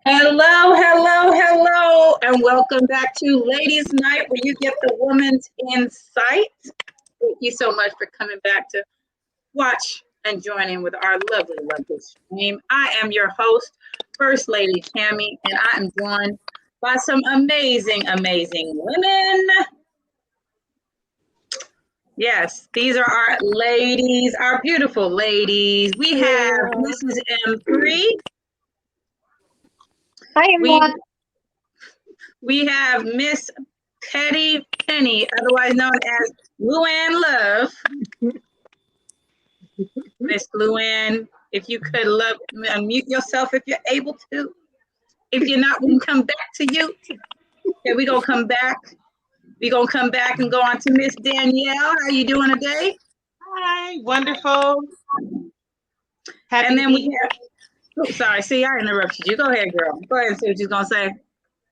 Hello, hello, hello, and welcome back to Ladies Night, where you get the woman's insight. Thank you so much for coming back to watch and join in with our lovely, lovely stream. I am your host, First Lady Tammy, and I am joined by some amazing, amazing women. Yes, these are our ladies, our beautiful ladies. We have Mrs. M3. Hi, everyone. We have Miss Petty Penny, otherwise known as Luann Love. Miss Luann, if you could unmute yourself if you're able to. If you're not, we can come back to you. Okay, we're going to come back. We're going to come back and go on to Miss Danielle. How you doing today? Hi, wonderful. Happy and then to we have, oh, sorry, see, I interrupted you. Go ahead, girl. Go ahead and see what you're going to say.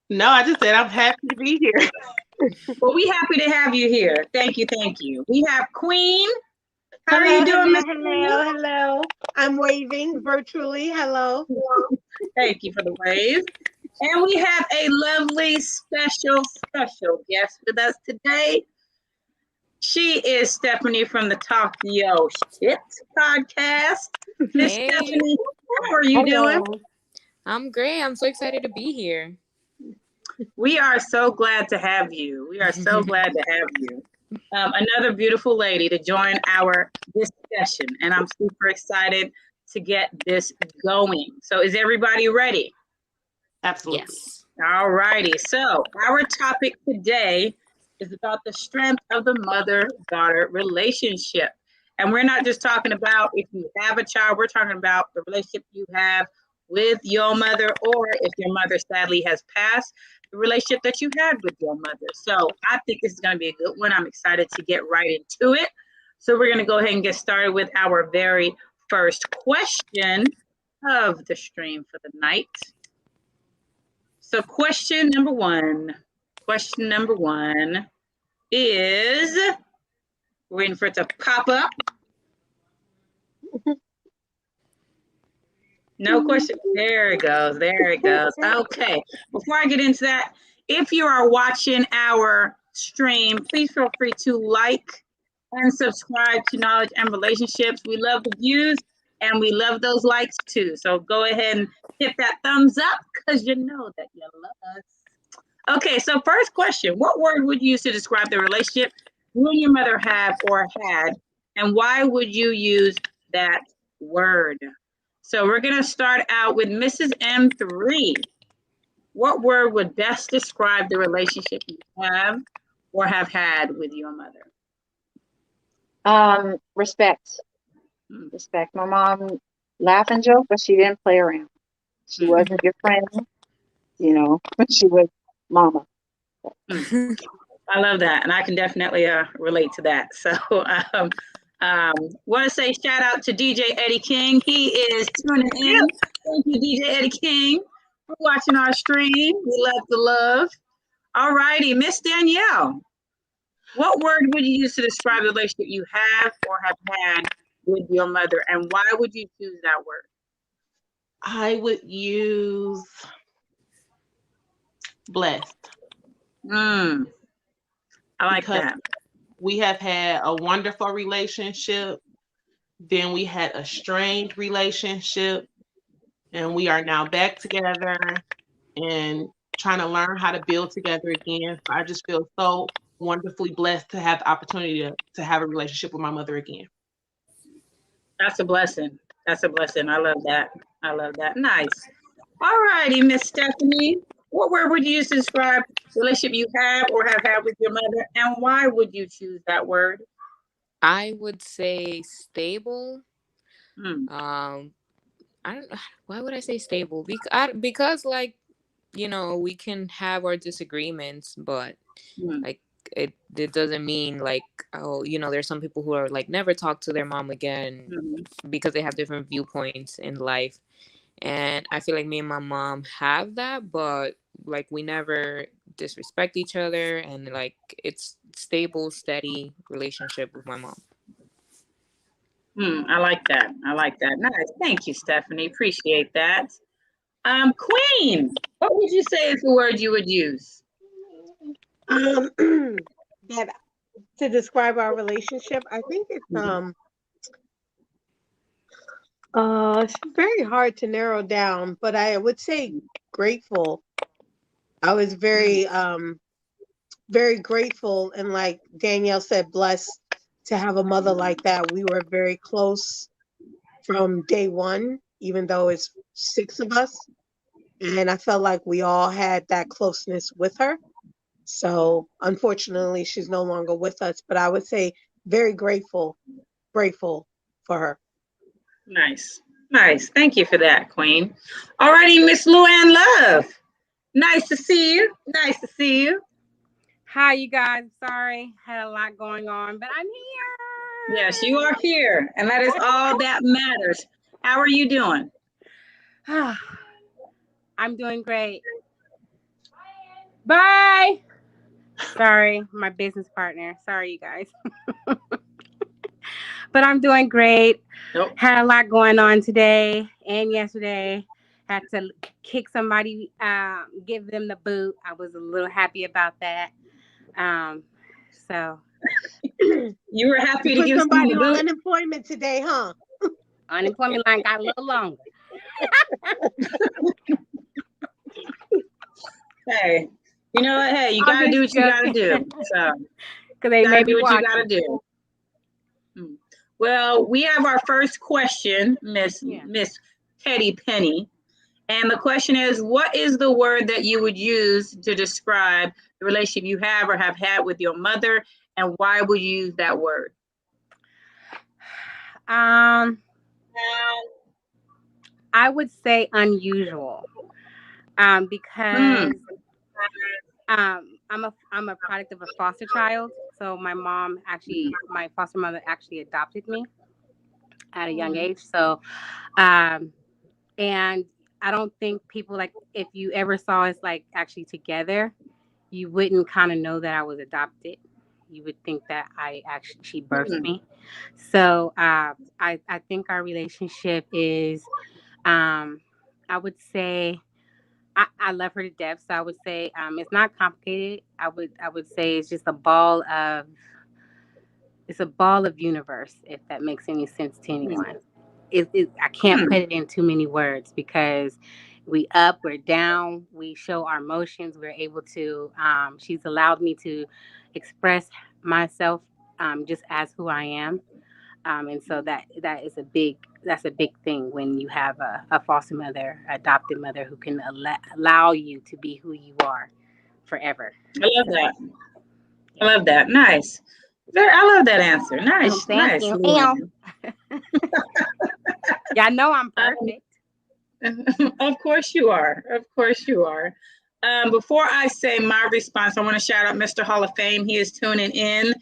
No, I just said I'm happy to be here. Well, we happy to have you here. Thank you, thank you. We have Queen. How are you doing, Miss Queen? Hello. I'm waving virtually. Hello. Thank you for the wave. And we have a lovely, special guest with us today. She is Stephanie from the Talk Yo Shit podcast. Miss Stephanie, how are you doing? I'm great. I'm so excited to be here. We are so glad to have you. We are so glad to have you. Another beautiful lady to join our discussion, and I'm super excited to get this going. So is everybody ready? Absolutely. Yes. All righty. So our topic today is about the strength of the mother-daughter relationship. And we're not just talking about if you have a child, we're talking about the relationship you have with your mother, or if your mother sadly has passed, the relationship that you had with your mother. So I think this is going to be a good one. I'm excited to get right into it. So we're going to go ahead and get started with our very first question of the stream for the night. So question number one is, waiting for it to pop up. No question. There it goes. Okay. Before I get into that, if you are watching our stream, please feel free to like and subscribe to Knowledge and Relationships. We love the views and we love those likes too. So go ahead and hit that thumbs up because you know that you love us. Okay, so first question, what word would you use to describe the relationship you and your mother have or had, and why would you use that word? So we're going to start out with Mrs. M3. What word would best describe the relationship you have or have had with your mother? Respect. Respect. My mom laughed and joked, but she didn't play around. She wasn't your friend, you know. She was mama. I love that, and I can definitely relate to that. So, want to say shout out to DJ Eddie King. He is tuning in. Thank you, DJ Eddie King, for watching our stream. We love the love. All righty, Miss Danielle. What word would you use to describe the relationship you have or have had with your mother, and why would you choose that word? I would use blessed. I like because that. we have had a wonderful relationship. Then we had a strained relationship, and we are now back together and trying to learn how to build together again. So I just feel so wonderfully blessed to have the opportunity to have a relationship with my mother again. That's a blessing. That's a blessing. I love that. I love that. Nice. All righty, Miss Stephanie. What word would you use to describe the relationship you have or have had with your mother, and why would you choose that word? I would say stable. Hmm. I don't. Why would I say stable? Because like, we can have our disagreements, but like it doesn't mean like, oh, there's some people who are like never talk to their mom again because they have different viewpoints in life. And I feel like me and my mom have that, but like we never disrespect each other, and like it's stable, steady relationship with my mom. I like that. I like that. Nice. Thank you, Stephanie. Appreciate that. Queen, what would you say is the word you would use? That to describe our relationship, I think it's very hard to narrow down, but I would say grateful. I was very very grateful, and like Danielle said, blessed to have a mother like that. We were very close from day one, even though it's 6 of us, and I felt like we all had that closeness with her. So unfortunately, she's no longer with us, but I would say very grateful for her. Nice. Nice. Thank you for that, Queen. All righty, Miss Luann Love. Nice to see you. Nice to see you. Hi, you guys. Sorry, had a lot going on, but I'm here. Yes, you are here, and that is all that matters. How are you doing? I'm doing great. Bye. Sorry, my business partner. Sorry, you guys. But I'm doing great. Nope. Had a lot going on today and yesterday. Had to kick somebody, give them the boot. I was a little happy about that. So you were happy to put give somebody the on boot? unemployment today, huh? Unemployment line got a little longer. Hey, you know what? Hey, you gotta do what you gotta do. So, because they may be what watching. you gotta do. Well, we have our first question, Miss Teddy Penny, and the question is: what is the word that you would use to describe the relationship you have or have had with your mother, and why would you use that word? I would say unusual, because I'm a product of a foster child. So my foster mother actually adopted me at a young age. So, and I don't think people, like, if you ever saw us like actually together, you wouldn't kind of know that I was adopted. You would think that she birthed me. So I think our relationship is, I would say, I love her to death. So I would say it's not complicated. I would say it's just a ball of universe, if that makes any sense to anyone. I can't put it in too many words, because we're down, we show our emotions, we're able to, she's allowed me to express myself just as who I am. And so that's a big thing when you have a foster mother, adopted mother, who can allow you to be who you are forever. I love that. I love that. Nice. I love that answer. Nice. Thank you. Y'all know I'm perfect. Of course you are. Of course you are. Before I say my response, I want to shout out Mr. Hall of Fame. He is tuning in.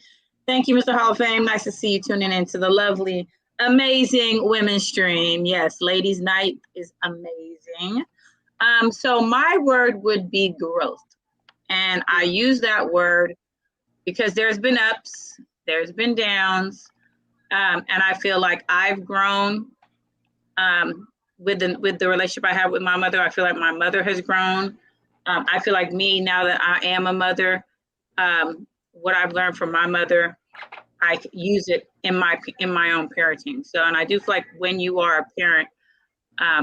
Thank you, Mr. Hall of Fame. Nice to see you tuning in to the lovely, amazing women's stream. Yes, ladies' night is amazing. So my word would be growth. And I use that word because there's been ups, there's been downs, and I feel like I've grown with the relationship I have with my mother. I feel like my mother has grown. I feel like me, now that I am a mother, what I've learned from my mother, I use it in my own parenting. So, and I do feel like when you are a parent,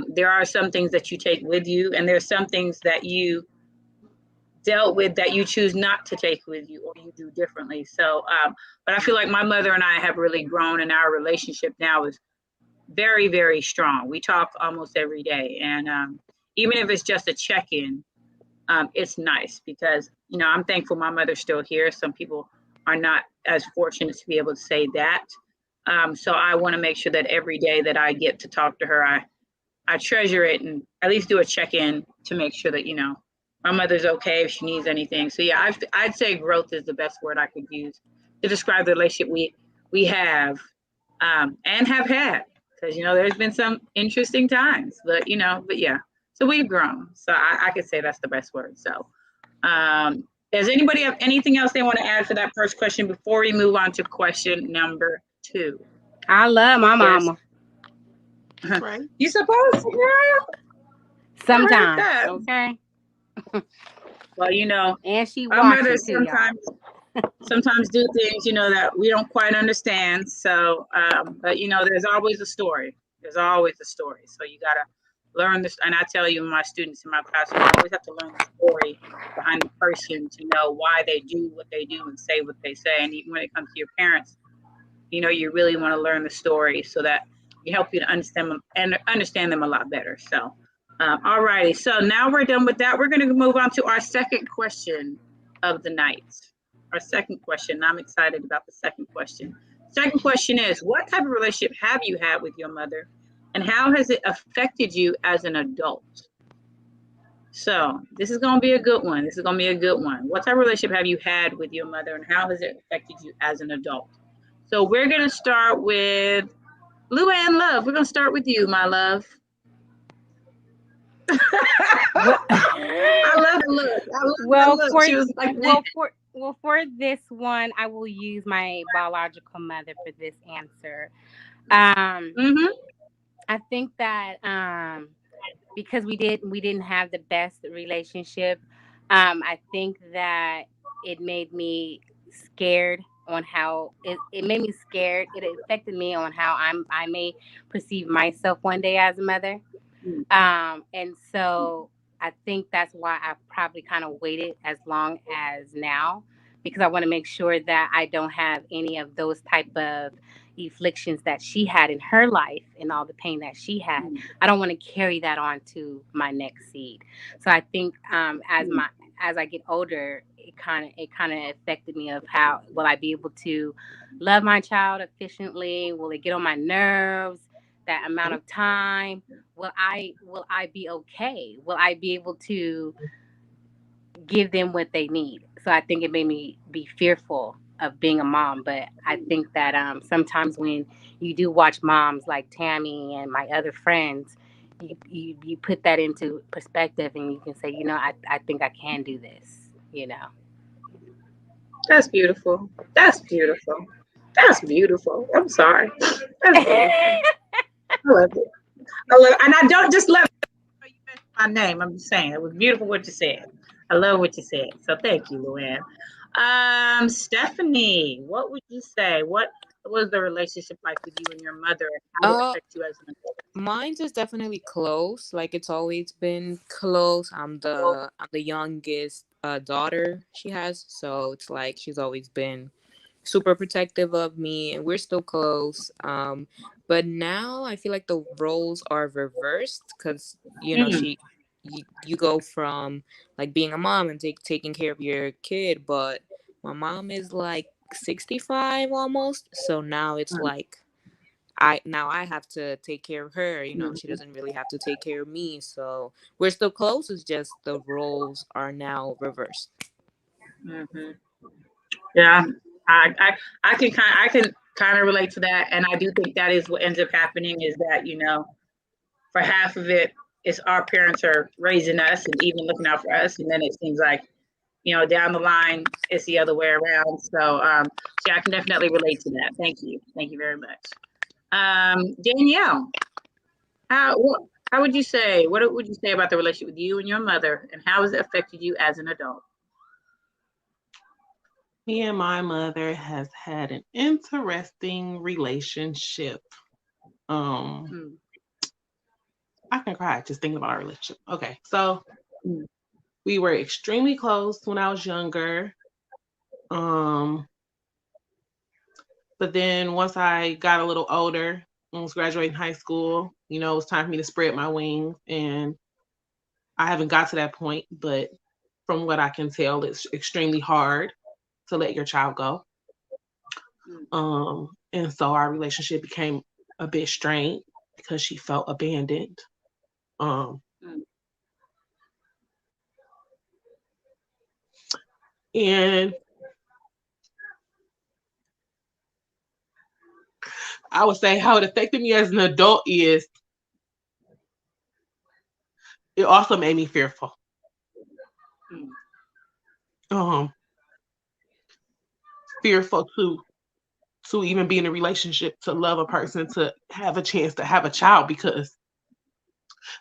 there are some things that you take with you, and there's some things that you dealt with that you choose not to take with you, or you do differently. So, but I feel like my mother and I have really grown, and our relationship now is very, very strong. We talk almost every day, and even if it's just a check-in, it's nice because, you know, I'm thankful my mother's still here. Some people are not as fortunate to be able to say that. So I want to make sure that every day that I get to talk to her, I treasure it and at least do a check-in to make sure that, you know, my mother's okay if she needs anything. So yeah, I'd say growth is the best word I could use to describe the relationship we have and have had. Because, you know, there's been some interesting times, but, you know, but yeah. So we've grown. So I could say that's the best word. So does anybody have anything else they want to add for that first question before we move on to question number 2? I love my mama. Right. You supposed to, girl? Sometimes, okay. Well, you know, And she our watching mothers too, sometimes do things, you know, that we don't quite understand. So, but you know, there's always a story. There's always a story. So you gotta learn this. And I tell you, my students in my classroom, you always have to learn the story behind the person to know why they do what they do and say what they say. And even when it comes to your parents, you know, you really want to learn the story so that it help you to understand them a lot better. So, all righty. So now we're done with that. We're going to move on to our second question of the night. Our second question. I'm excited about the second question. Second question is, what type of relationship have you had with your mother, and how has it affected you as an adult? So this is going to be a good one. This is going to be a good one. What type of relationship have you had with your mother, and how has it affected you as an adult? So we're going to start with Luann Love. We're going to start with you, my love. I love the look. Well, look. She was like, for this one, I will use my biological mother for this answer. I think that because we didn't have the best relationship, I think that it made me scared on how it made me scared. It affected me on how I may perceive myself one day as a mother. And so I think that's why I probably kind of waited as long as now, because I want to make sure that I don't have any of those type of afflictions that she had in her life and all the pain that she had. I don't want to carry that on to my next seed. So I think as I get older, it kind of affected me of how will I be able to love my child efficiently? Will it get on my nerves? That amount of time, will I be okay? Will I be able to give them what they need? So I think it made me be fearful of being a mom. But I think that sometimes when you do watch moms like Tammy and my other friends, you put that into perspective and you can say, you know, I think I can do this, you know. That's beautiful. That's beautiful. That's beautiful. I'm sorry. That's beautiful. I love it. And I don't just love it. You mentioned my name. I'm just saying it was beautiful what you said. I love what you said. So thank you, Luann. Stephanie, what would you say? What was the relationship like with you and your mother? How did it affect you as an adult? Mine's is definitely close. Like it's always been close. I'm the youngest daughter she has, so it's like she's always been super protective of me, and we're still close. But now I feel like the roles are reversed because you know you go from like being a mom and taking care of your kid, but my mom is like 65 almost, so now it's like I have to take care of her. You know, she doesn't really have to take care of me. So we're still close. It's just the roles are now reversed. Mm-hmm. Yeah, I can kind of relate to that, and I do think that is what ends up happening is that, you know, for half of it, it's our parents are raising us and even looking out for us, and then it seems like, you know, down the line it's the other way around. So yeah, I can definitely relate to that. Thank you very much. Danielle, how would you say, what would you say about the relationship with you and your mother, and how has it affected you as an adult? Me and my mother has had an interesting relationship. I can cry just thinking about our relationship. Okay, so we were extremely close when I was younger. But then once I got a little older and was graduating high school, you know, it was time for me to spread my wings. And I haven't got to that point, but from what I can tell, it's extremely hard to let your child go. And so our relationship became a bit strained because she felt abandoned. And I would say how it affected me as an adult is it also made me fearful. Fearful to even be in a relationship, to love a person, to have a chance to have a child, because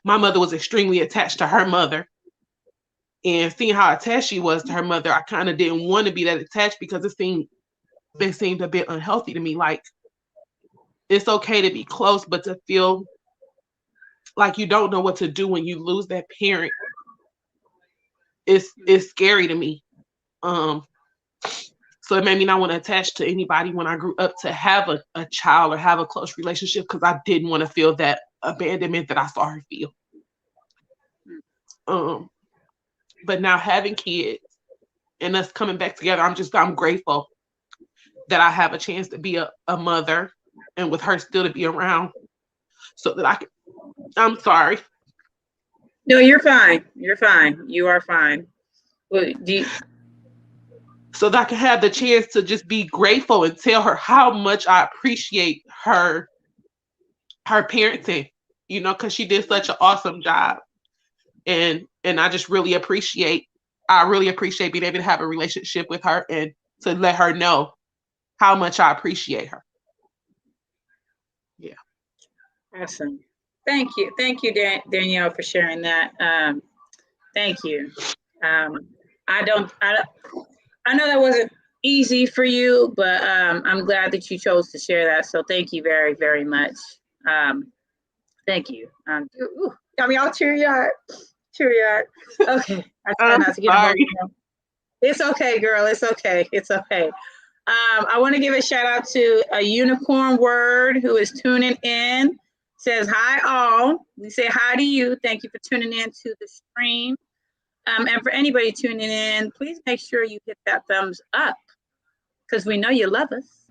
my mother was extremely attached to her mother. And seeing how attached she was to her mother, I kind of didn't want to be that attached because it seemed a bit unhealthy to me. Like, it's okay to be close, but to feel like you don't know what to do when you lose that parent is scary to me. So it made me not want to attach to anybody when I grew up to have a child or have a close relationship, because I didn't want to feel that abandonment that I saw her feel. But now having kids and us coming back together, I'm grateful that I have a chance to be a mother, and with her still to be around, so that I'm sorry. No, you're fine. You're fine. You are fine. Well, so that I can have the chance to just be grateful and tell her how much I appreciate her parenting, you know, because she did such an awesome job. And I just really appreciate being able to have a relationship with her and to let her know how much I appreciate her. Yeah. Awesome. Thank you. Thank you, Danielle, for sharing that. Thank you. I know that wasn't easy for you, but I'm glad that you chose to share that. So thank you very, very much. Thank you. Got me all teary-eyed. Okay. I try not to get emotional. It's okay, girl. It's okay. It's okay. I want to give a shout out to a unicorn word who is tuning in. Says hi all. We say hi to you. Thank you for tuning in to the stream. And for anybody tuning in, please make sure you hit that thumbs up because we know you love us.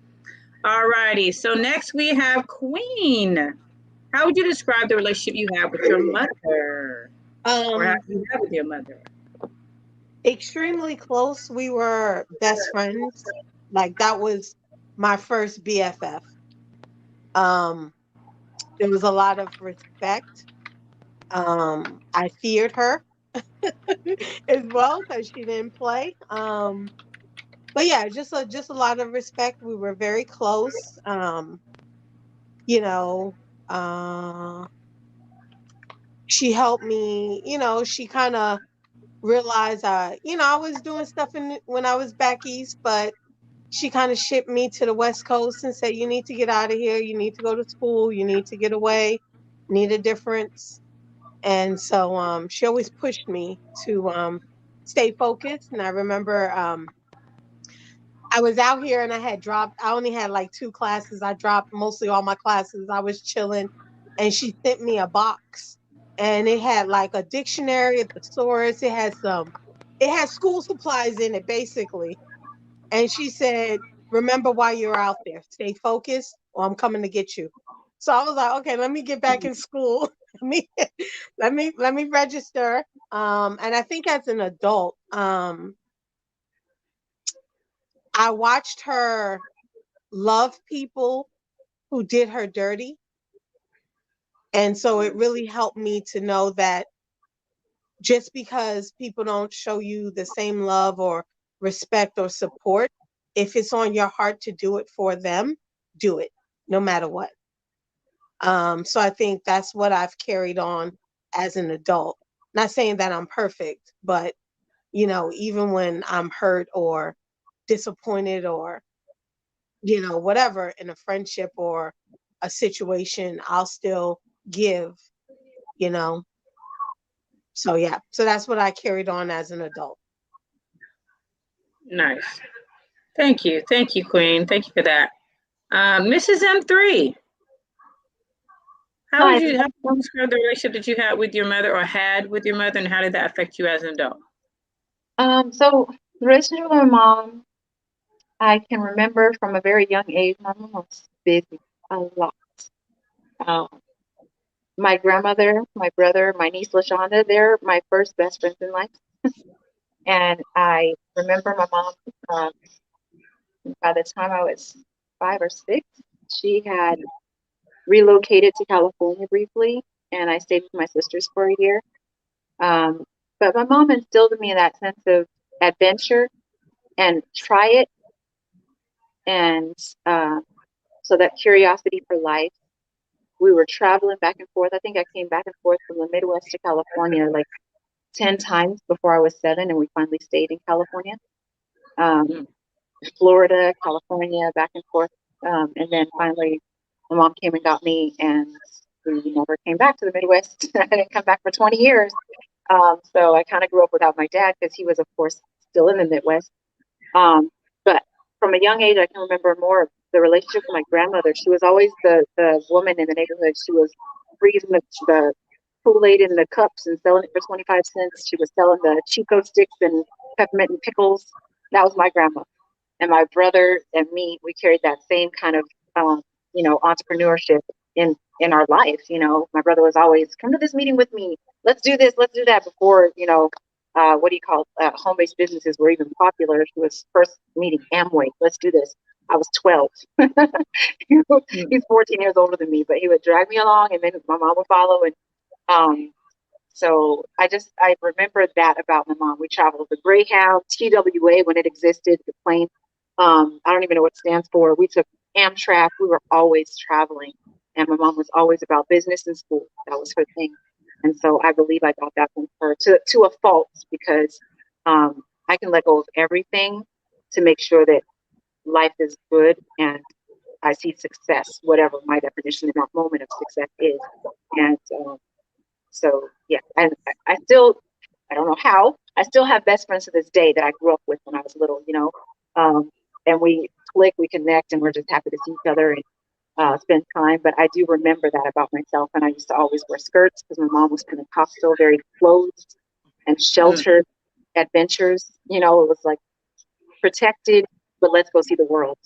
All righty. So next we have Queen. How would you describe the relationship you have with your mother? Or how do you have with your mother? Extremely close. We were best friends. Like, that was my first BFF. There was a lot of respect. I feared her as well because she didn't play. But yeah, just a lot of respect. We were very close. You know, she helped me. You know, she kind of realized, you know, I was doing stuff when I was back east, but she kind of shipped me to the West Coast and said, you need to get out of here. You need to go to school. You need to get away. Need a difference. And so she always pushed me to stay focused. And I remember I was out here and I only had like 2 classes. I dropped mostly all my classes. I was chilling, and she sent me a box, and it had like a dictionary, a thesaurus. It had school supplies in it, basically. And she said, remember why you're out there, stay focused. or I'm coming to get you. So I was like, okay, let me get back in school. let me register. And I think as an adult, I watched her love people who did her dirty. And so it really helped me to know that just because people don't show you the same love or respect or support, if it's on your heart to do it for them, do it, no matter what. So I think that's what I've carried on as an adult. Not saying that I'm perfect, but you know, even when I'm hurt or disappointed or, you know, whatever in a friendship or a situation, I'll still give, you know. So yeah, so that's what I carried on as an adult. Nice. Thank you. Thank you, Queen. Thank you for that. Mrs. M3, how Hi. would you describe the relationship that you had with your mother or had with your mother, and how did that affect you as an adult? So the relationship with my mom, I can remember from a very young age, my mom was busy a lot. Um, my grandmother, my brother, my niece LaShonda, they're my first best friends in life. And I remember my mom, um, by the time I was 5 or 6, she had relocated to California briefly, and I stayed with my sisters for a year. But my mom instilled in me that sense of adventure and try it, and so that curiosity for life. We were traveling back and forth. I think I came back and forth from the Midwest to California like 10 times before I was 7, and we finally stayed in California. Florida, California, back and forth. And then finally, my mom came and got me, and we never came back to the Midwest. I didn't come back for 20 years. So I kind of grew up without my dad because he was, of course, still in the Midwest. But from a young age, I can remember more of the relationship with my grandmother. She was always the woman in the neighborhood. She was freezing the Kool-Aid in the cups and selling it for 25 cents. She was selling the Chico sticks and peppermint and pickles. That was my grandma. And my brother and me, we carried that same kind of, entrepreneurship in our life. You know, my brother was always, come to this meeting with me. Let's do this. Let's do that. Before, home-based businesses were even popular. He was first meeting Amway. Let's do this. I was 12. He's 14 years older than me, but he would drag me along, and then my mom would follow. And so I remember that about my mom. We traveled the Greyhound, TWA when it existed, the plane. I don't even know what it stands for. We took Amtrak. We were always traveling. And my mom was always about business and school. That was her thing. And so I believe I got that from her to a fault, because I can let go of everything to make sure that life is good and I see success, whatever my definition in that moment of success is. And so, yeah, and I still, I don't know how, I still have best friends to this day that I grew up with when I was little, and we click, we connect, and we're just happy to see each other and spend time. But I do remember that about myself, and I used to always wear skirts because my mom was Pentecostal, very closed and sheltered adventures. It was like protected, but let's go see the world,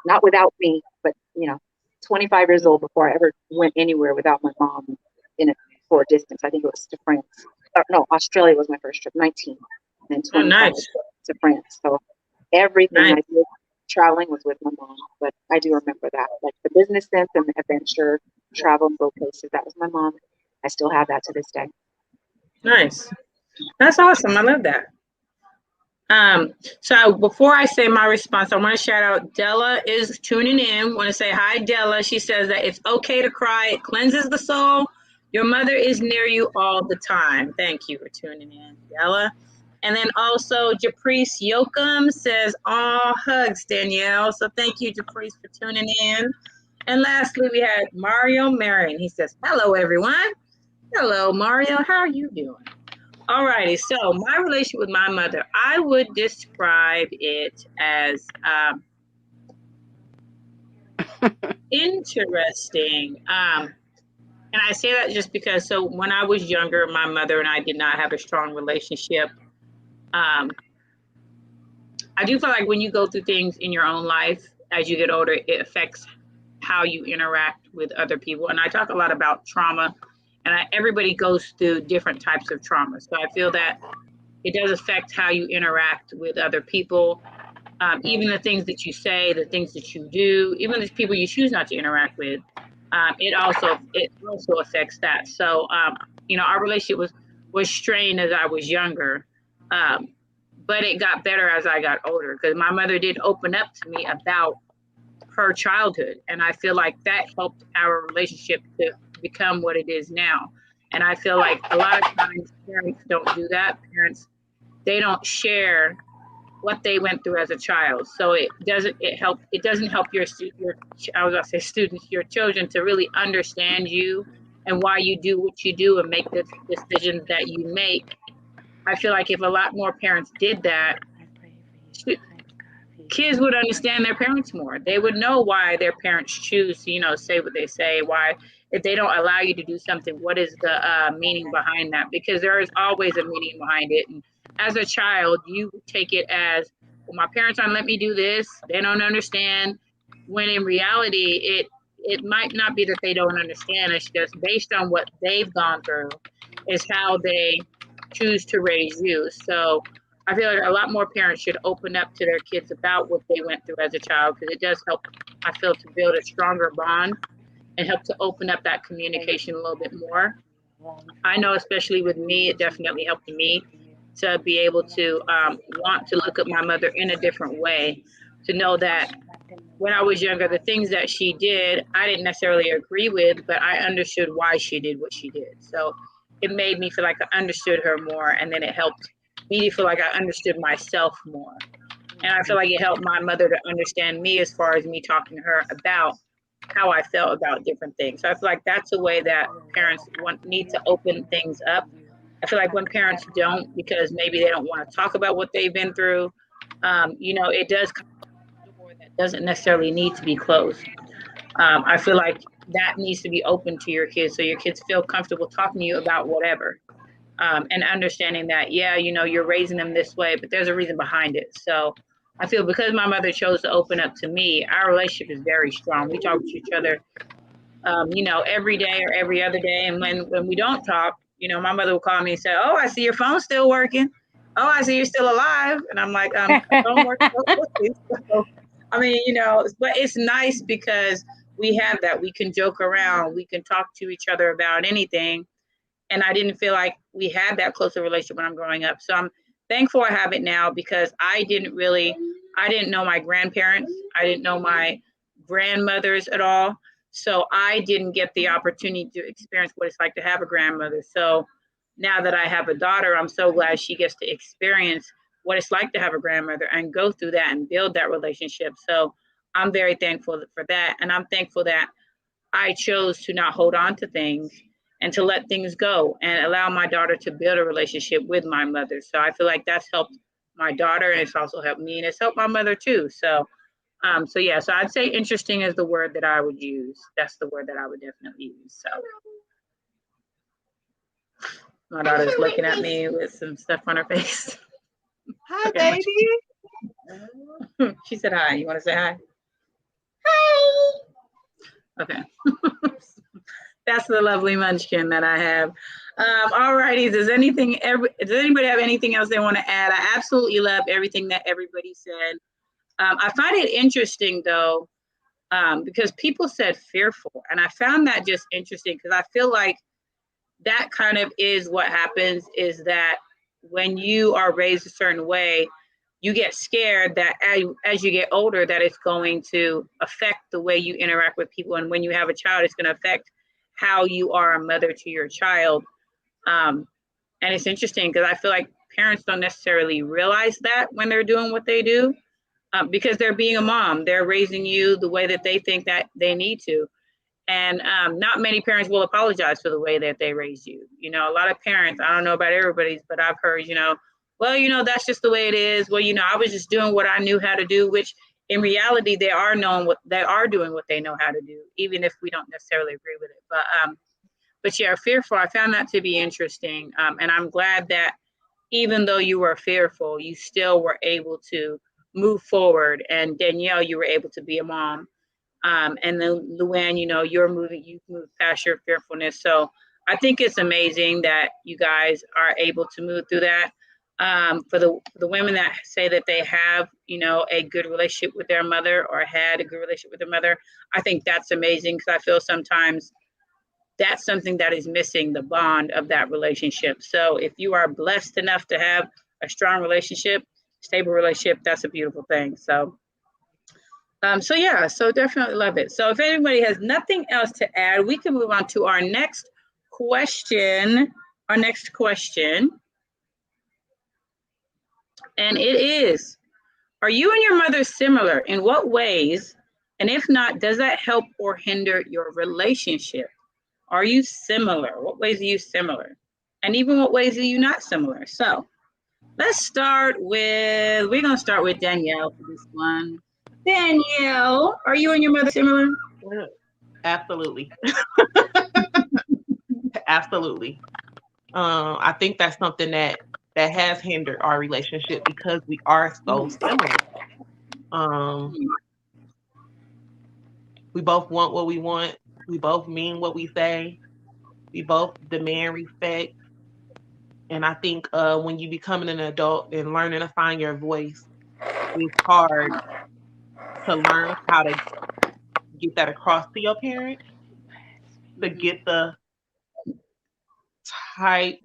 not without me, but, 25 years old before I ever went anywhere without my mom for a distance. I think it was to France. No, Australia was my first trip, 19, and 25 to France. So everything I did traveling was with my mom, but I do remember that, like the business sense and the adventure, travel and go places. That was my mom. I still have that to this day. Nice. That's awesome. I love that. So before I say my response, I want to shout out Della is tuning in. I want to say hi, Della. She says that it's okay to cry. It cleanses the soul. Your mother is near you all the time. Thank you for tuning in, Della. And then also Japrice Yoakum says, "All hugs, Danielle." So thank you, Japrice, for tuning in. And lastly, we had MarioMarion. He says, "Hello, everyone." Hello, Mario. How are you doing? All righty. So my relationship with my mother, I would describe it as interesting. And I say that just because, so when I was younger, my mother and I did not have a strong relationship. I do feel like when you go through things in your own life, as you get older, it affects how you interact with other people. And I talk a lot about trauma, and everybody goes through different types of trauma. So I feel that it does affect how you interact with other people. Even the things that you say, the things that you do, even the people you choose not to interact with, it also affects that. So, you know, our relationship was strained as I was younger, but it got better as I got older, because my mother did open up to me about her childhood, and I feel like that helped our relationship to become what it is now. And I feel like a lot of times parents don't do that. Parents, they don't share what they went through as a child. So it doesn't help your students, your children, to really understand you and why you do what you do and make the decisions that you make. I feel like if a lot more parents did that, kids would understand their parents more. They would know why their parents choose to, you know, say what they say. Why, if they don't allow you to do something, what is the meaning behind that? Because there is always a meaning behind it. And as a child, you take it as, well, my parents aren't let me do this. They don't understand. When in reality, it might not be that they don't understand. It's just based on what they've gone through is how they choose to raise you. So I feel like a lot more parents should open up to their kids about what they went through as a child, because it does help, I feel, to build a stronger bond and help to open up that communication a little bit more. I know, especially with me, it definitely helped me to be able to want to look at my mother in a different way, to know that when I was younger, the things that she did, I didn't necessarily agree with, but I understood why she did what she did. So it made me feel like I understood her more, and then it helped me to feel like I understood myself more. And I feel like it helped my mother to understand me, as far as me talking to her about how I felt about different things. So I feel like that's a way that parents need to open things up. I feel like when parents don't, because maybe they don't want to talk about what they've been through, you know, it does come to a door that doesn't necessarily need to be closed. I feel like that needs to be open to your kids, so your kids feel comfortable talking to you about whatever, and understanding that, yeah, you know, you're raising them this way, but there's a reason behind it. So I feel because my mother chose to open up to me, our relationship is very strong. We talk to each other, you know, every day or every other day. And when we don't talk, you know, my mother will call me and say, "Oh, I see your phone's still working. Oh, I see you're still alive." And I'm like, phone works. So, I mean, you know, but it's nice because we have that. We can joke around. We can talk to each other about anything. And I didn't feel like we had that closer relationship when I'm growing up. So I'm thankful I have it now, because I didn't know my grandparents. I didn't know my grandmothers at all. So I didn't get the opportunity to experience what it's like to have a grandmother. So now that I have a daughter, I'm so glad she gets to experience what it's like to have a grandmother and go through that and build that relationship. So I'm very thankful for that. And I'm thankful that I chose to not hold on to things and to let things go and allow my daughter to build a relationship with my mother. So I feel like that's helped my daughter, and it's also helped me, and it's helped my mother too. So yeah, so I'd say interesting is the word that I would use. That's the word that I would definitely use. So my daughter's looking at me with some stuff on her face. Hi, baby. She said hi. You want to say hi? Hi. Okay. That's the lovely munchkin that I have. All righty. Does anybody have anything else they want to add? I absolutely love everything that everybody said. I find it interesting though, because people said fearful, and I found that just interesting, because I feel like that kind of is what happens, is that when you are raised a certain way, you get scared that as you get older, that it's going to affect the way you interact with people. And when you have a child, it's going to affect how you are a mother to your child. And it's interesting because I feel like parents don't necessarily realize that when they're doing what they do, because they're being a mom. They're raising you the way that they think that they need to. And not many parents will apologize for the way that they raised you. You know, a lot of parents, I don't know about everybody's, but I've heard, you know, well, you know, that's just the way it is. Well, you know, I was just doing what I knew how to do, which in reality, they are doing what they know how to do, even if we don't necessarily agree with it. But yeah, fearful, I found that to be interesting. And I'm glad that even though you were fearful, you still were able to move forward. And Danielle, you were able to be a mom. And then Luann, you know, you've moved past your fearfulness. So I think it's amazing that you guys are able to move through that. For the women that say that they have, you know, a good relationship with their mother or had a good relationship with their mother, I think that's amazing, because I feel sometimes that's something that is missing, the bond of that relationship. So if you are blessed enough to have a strong relationship, stable relationship, that's a beautiful thing. So yeah, so definitely love it. So if anybody has nothing else to add, we can move on to our next question. And it is, are you and your mother similar? In what ways? And if not, does that help or hinder your relationship? Are you similar? What ways are you similar? And even what ways are you not similar? So we're going to start with Danielle for this one. Danielle, are you and your mother similar? Absolutely. Absolutely. I think that's something that has hindered our relationship, because we are so similar. We both want what we want. We both mean what we say. We both demand respect. And I think when you becoming an adult and learning to find your voice, it's hard to learn how to get that across to your parents, to get the type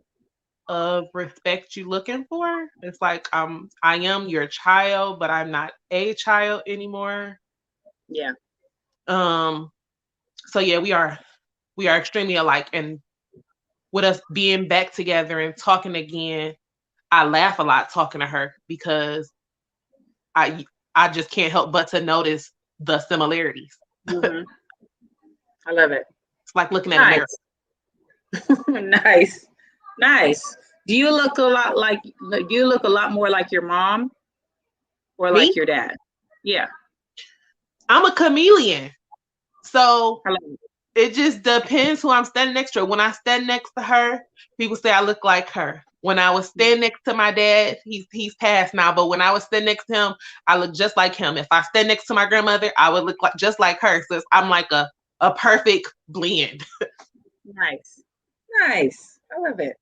of respect you looking for. It's like I am your child, but I'm not a child anymore. Yeah. So yeah, we are extremely alike. And with us being back together and talking again, I laugh a lot talking to her, because I just can't help but to notice the similarities. Mm-hmm. I love it. It's like looking at a mirror. Nice. Do you look a lot more like your mom or Me? like your dad? Yeah. I'm a chameleon. So it just depends who I'm standing next to. When I stand next to her, people say I look like her. When I was standing next to my dad, he's passed now, but when I was standing next to him, I look just like him. If I stand next to my grandmother, I would look just like her. So I'm like a perfect blend. Nice. I love it.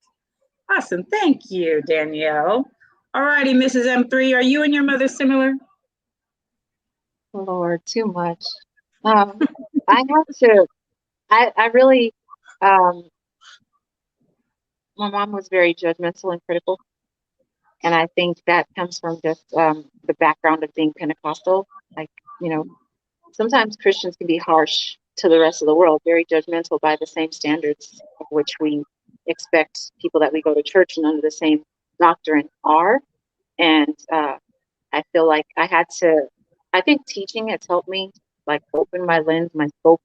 Awesome. Thank you, Danielle. All righty, Mrs. M3, are you and your mother similar? Lord, too much. I really, my mom was very judgmental and critical. And I think that comes from just the background of being Pentecostal. Like, you know, sometimes Christians can be harsh to the rest of the world, very judgmental by the same standards of which we expect people that we go to church and under the same doctrine are. And I feel like I think teaching has helped me like open my lens, my scope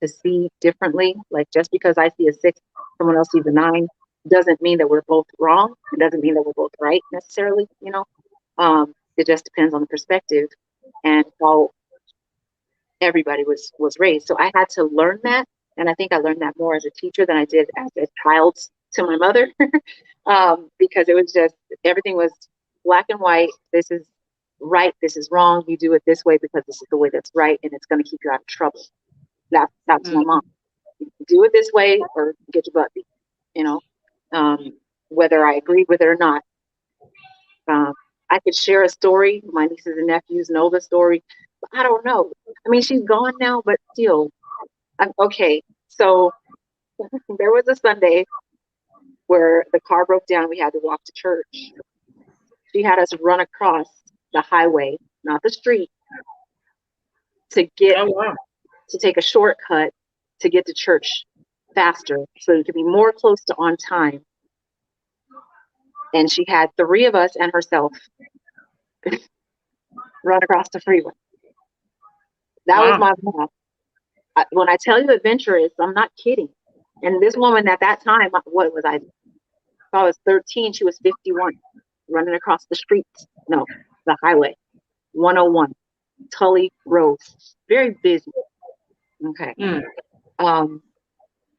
to see differently. Like just because I see a 6, someone else sees a 9, doesn't mean that we're both wrong. It doesn't mean that we're both right necessarily, you know. It just depends on the perspective and how everybody was raised. So I had to learn that. And I think I learned that more as a teacher than I did as a child to my mother. Because it was just, everything was black and white. This is right. This is wrong. You do it this way because this is the way that's right. And it's going to keep you out of trouble. That's my mom. Do it this way or get your butt beat, you know, whether I agreed with it or not. I could share a story. My nieces and nephews know the story. But I don't know. I mean, she's gone now, but still. Okay, so there was a Sunday where the car broke down. We had to walk to church. She had us run across the highway, not the street, to get to take a shortcut to get to church faster so you could be more close to on time. And she had 3 of us and herself run across the freeway. That was my mom. When I tell you adventurous, I'm not kidding. And this woman at that time, what was I? If I was 13, she was 51, running across the street. No, the highway, 101, Tully Road, very busy. Okay.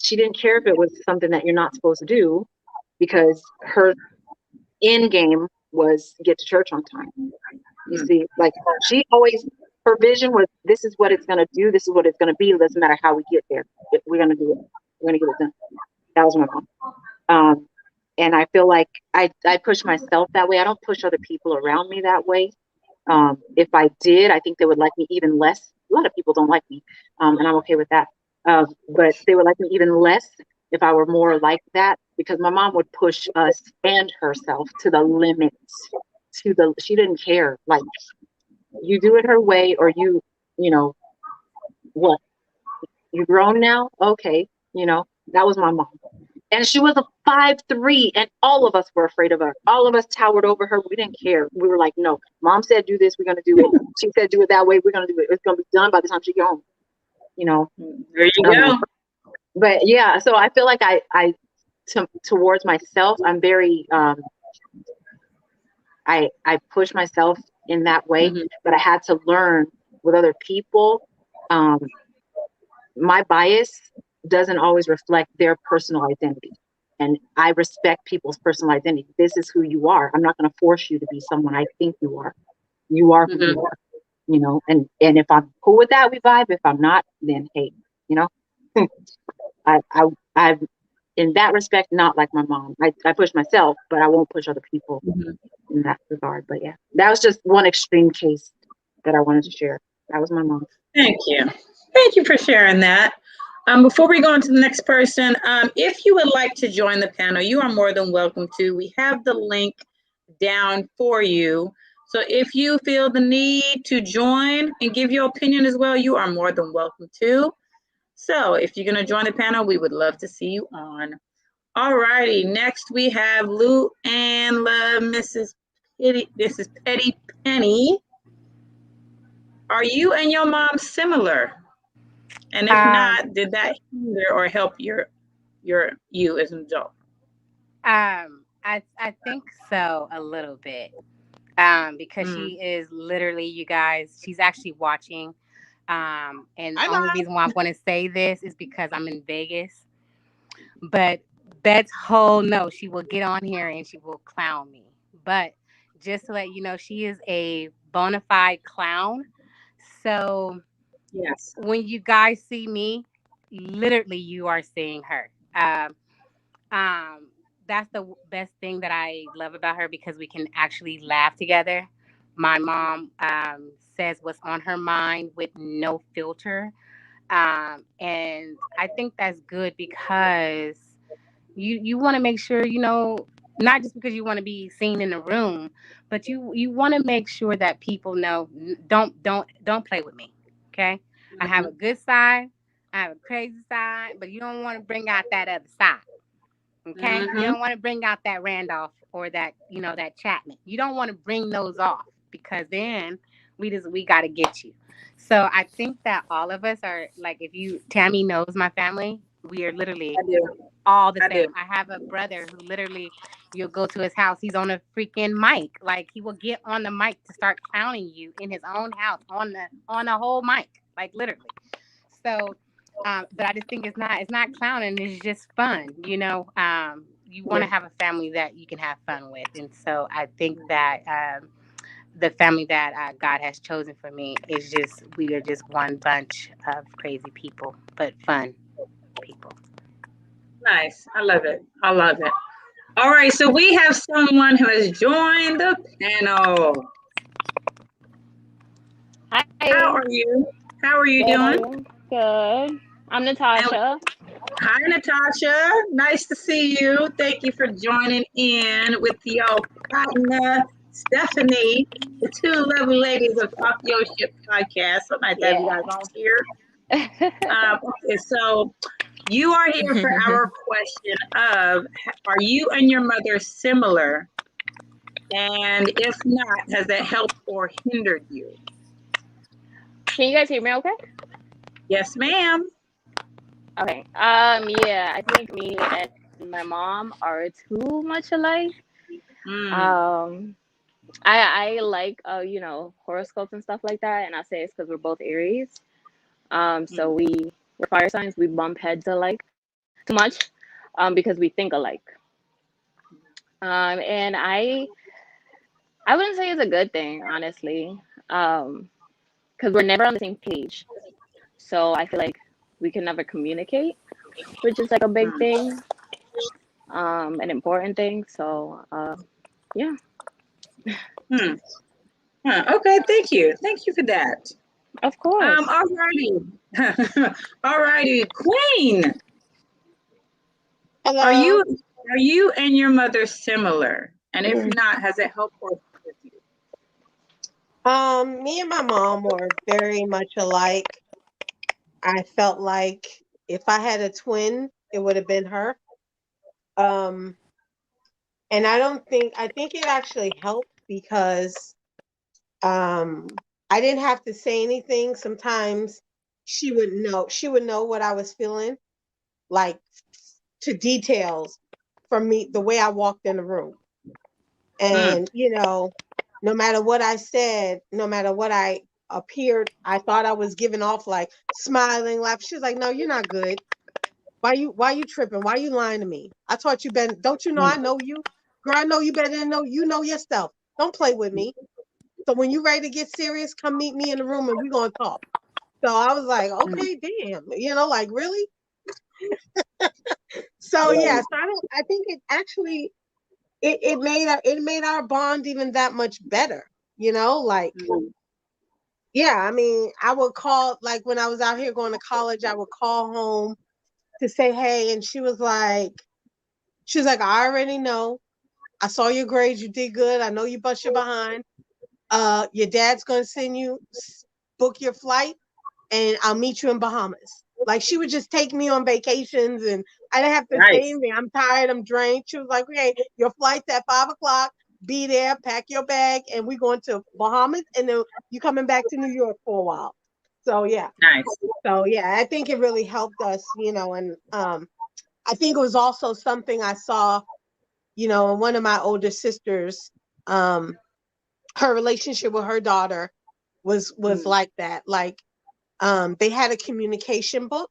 She didn't care if it was something that you're not supposed to do, because her end game was get to church on time. You see, like she always her vision was, this is what it's going to do. This is what it's going to be. It doesn't matter how we get there. We're going to do it. We're going to get it done. That was my mom. And I feel like I push myself that way. I don't push other people around me that way. If I did, I think they would like me even less. A lot of people don't like me, and I'm okay with that. But they would like me even less if I were more like that, because my mom would push us and herself to the limits. She didn't care. Like, you do it her way, or you know, what? You grown now? Okay. That was my mom. And she was a 5'3", and all of us were afraid of her. All of us towered over her. We didn't care. We were like, no, mom said do this, we're going to do it. She said do it that way, we're going to do it. It's going to be done by the time she gets home. There you go. But yeah, so I feel like towards myself, I'm very, I push myself in that way, but I had to learn with other people. My bias doesn't always reflect their personal identity. And I respect people's personal identity. This is who you are. I'm not going to force you to be someone I think you are. You are who you are, and if I'm cool with that, we vibe. If I'm not, then hey, I in that respect, not like my mom. I push myself, but I won't push other people in that regard. But yeah, that was just one extreme case that I wanted to share. That was my mom. Thank you. Thank you for sharing that. Before we go on to the next person, if you would like to join the panel, you are more than welcome to. We have the link down for you. So if you feel the need to join and give your opinion as well, you are more than welcome to. So if you're going to join the panel, we would love to see you on. All righty. Next, we have Lou and Love, Mrs. Petty. This is Petty Penny. Are you and your mom similar? And if not, did that hinder or help you as an adult? I think so, a little bit. Because she is literally, you guys, she's actually watching. And the only reason why I'm going to say this is because I'm in Vegas. But Bet's no, she will get on here and she will clown me. But just to let you know, she is a bona fide clown. So yes, when you guys see me, literally you are seeing her. That's the best thing that I love about her, because we can actually laugh together. My mom says what's on her mind with no filter. And I think that's good, because you want to make sure, not just because you want to be seen in the room, but you want to make sure that people know, don't play with me. Okay. I have a good side, I have a crazy side, but you don't want to bring out that other side. Okay. You don't want to bring out that Randolph or that, that Chapman. You don't want to bring those off, because then we got to get you. So I think that all of us are like, Tammy knows my family, we are literally all the same. I have a brother who literally, you'll go to his house, he's on a freaking mic. Like, he will get on the mic to start clowning you in his own house on the whole mic, like literally. So, but I just think it's not clowning. It's just fun, You want to have a family that you can have fun with, and so I think that the family that God has chosen for me is we are just one bunch of crazy people, but fun people. Nice. I love it. All right. So we have someone who has joined the panel. Hi. How are you? How are you doing? Good. I'm Natasha. Hi, Natasha. Nice to see you. Thank you for joining in with your partner, Stephanie, the two lovely ladies of Off Your Ship podcast. So nice to have you guys on here. Okay, so you are here for our question of, are you and your mother similar? And if not, has that helped or hindered you? Can you guys hear me okay? Yes, ma'am. Okay. Yeah, I think me and my mom are too much alike. I like horoscopes and stuff like that, and I say it's because we're both Aries. So we're fire signs, we bump heads alike too much, because we think alike. And I wouldn't say it's a good thing, honestly. Because because we're never on the same page. So I feel like we can never communicate, which is like a big thing, an important thing. So yeah. Okay, thank you. Thank you for that. Of course. All righty. All righty. Queen, Hello. are you and your mother similar? And if not, has it helped or hurt you? Me and my mom were very much alike. I felt like if I had a twin, it would have been her. And I think it actually helped because I didn't have to say anything. Sometimes she would know what I was feeling, like to details from me, the way I walked in the room. And, no matter what I said, no matter what I appeared, I thought I was giving off like smiling, laughing. She was like, no, you're not good. Why you tripping? Why you lying to me? I taught you better. Don't you know I know you? Girl, I know you better than you know yourself. Don't play with me. So when you're ready to get serious, come meet me in the room and we're gonna talk. So I was like, okay, damn, like really? So yeah, so I think it actually it made our bond even that much better, like yeah, I mean, I would call, like when I was out here going to college, I would call home to say hey, and she was like, I already know. I saw your grades, you did good. I know you bust your behind. Your dad's gonna send you book your flight and I'll meet you in Bahamas. Like she would just take me on vacations and I didn't have to say anything. I'm tired, I'm drained. She was like, okay, your flight's at 5:00. Be there, pack your bag, and we're going to Bahamas, and then you coming back to New York for a while. So yeah. Nice. So yeah, I think it really helped us, and I think it was also something I saw, in one of my older sisters, her relationship with her daughter was like that. Like they had a communication book.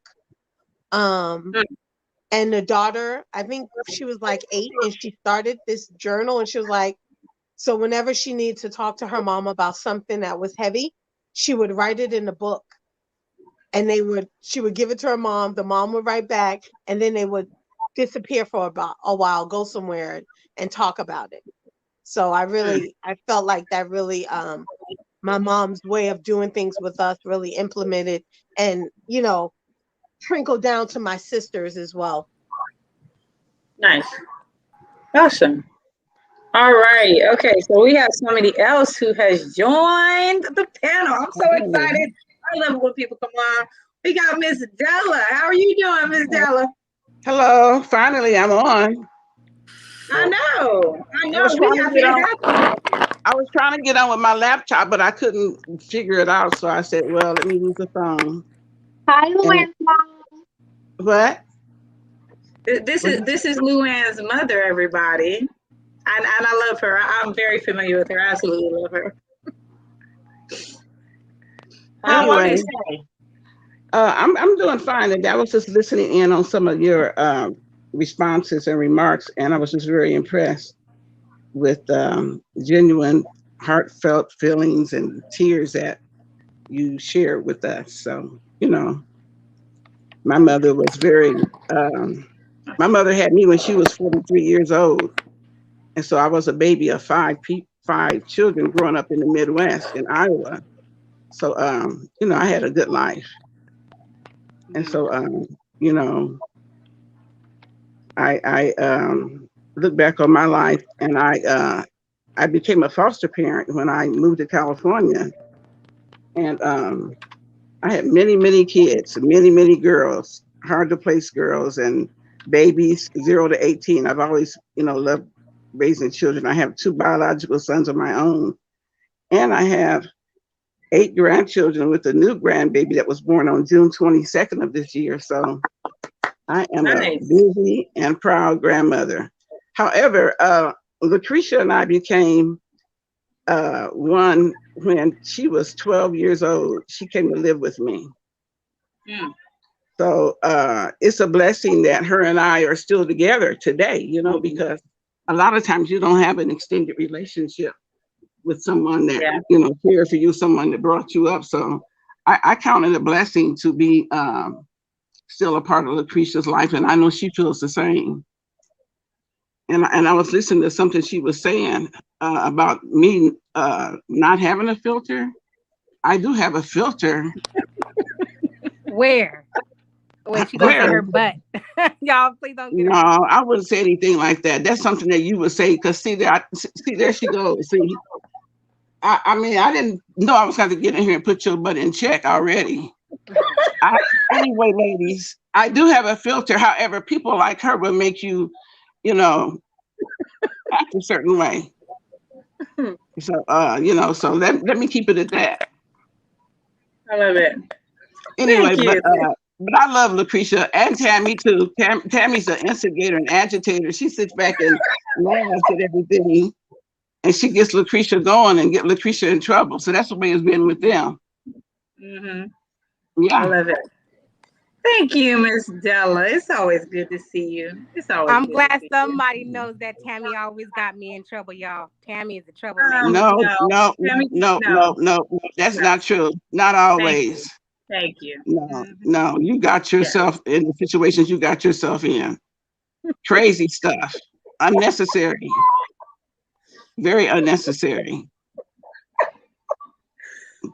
And the daughter, I think she was like 8 and she started this journal and she was like, so whenever she needed to talk to her mom about something that was heavy, she would write it in the book and she would give it to her mom. The mom would write back and then they would disappear for about a while, go somewhere and talk about it. So I felt like that really, my mom's way of doing things with us really implemented and, trickled down to my sisters as well. Nice. Awesome. All right. Okay. So we have somebody else who has joined the panel. I'm so excited. I love it when people come on. We got Miss Della. How are you doing, Miss Della? Hello. Finally, I'm on. I know. I was trying to get on with my laptop, but I couldn't figure it out. So I said, well, let me use the phone. Hi, Luann's mom. What? This is Luann's mother, everybody. And I love her. I'm very familiar with her. I absolutely love her. Anyway, I'm doing fine. And I was just listening in on some of your responses and remarks, and I was just very impressed with genuine, heartfelt feelings and tears that you shared with us. So, my mother was my mother had me when she was 43 years old. And so I was a baby of five children growing up in the Midwest in Iowa. So, I had a good life. And so, I look back on my life and I became a foster parent when I moved to California. And I had many, many kids, many, many girls, hard to place girls and babies 0 to 18. I've always, loved raising children. I have 2 biological sons of my own. And I have 8 grandchildren with a new grandbaby that was born on June 22nd of this year. So I am a busy and proud grandmother. However, Lucretia and I became one when she was 12 years old. She came to live with me. So it's a blessing that her and I are still together today, because a lot of times you don't have an extended relationship with someone that, you know, cared for you, someone that brought you up. So I count it a blessing to be still a part of Lucretia's life. And I know she feels the same. And I was listening to something she was saying about me not having a filter. I do have a filter. Where? When she goes to her butt. Y'all, please don't get her. No, I wouldn't say anything like that. That's something that you would say, because see there she goes. See, I mean, I didn't know I was going to get in here and put your butt in check already. Anyway, ladies, I do have a filter. However, people like her will make you, you know, act a certain way. So, you know, so let me keep it at that. I love it. Anyway, but I love Lucretia and Tammy too. Tammy's an instigator and agitator. She sits back and laughs at everything, and she gets Lucretia going and get Lucretia in trouble. So that's the way it's been with them. Yeah, I love it. Thank you, Miss Della. It's always good to see you. I'm glad somebody knows that Tammy always got me in trouble, y'all. Tammy is a troublemaker. No. That's not true. Not always. Thank you. No, you got yourself in the situations you got yourself in. Crazy stuff. Unnecessary. Very unnecessary.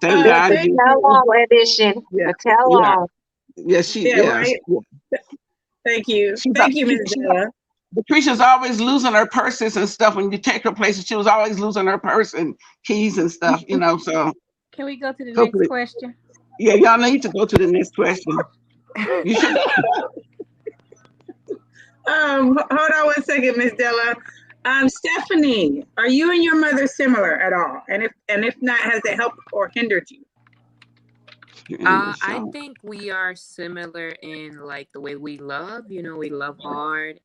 Thank God. The tell-all edition. The tell-all. Yes, right? Thank you. Thank you, Ms. Della. Lucretia's always losing her purses and stuff. When you take her places, she was always losing her purse and keys and stuff, you know, so. Can we go to the next question? Yeah, y'all need to go to the next question. You should. Hold on one second, Miss Della. Stephanie, are you and your mother similar at all? And if not, has it helped or hindered you? I think we are similar in like the way we love. You know, we love hard.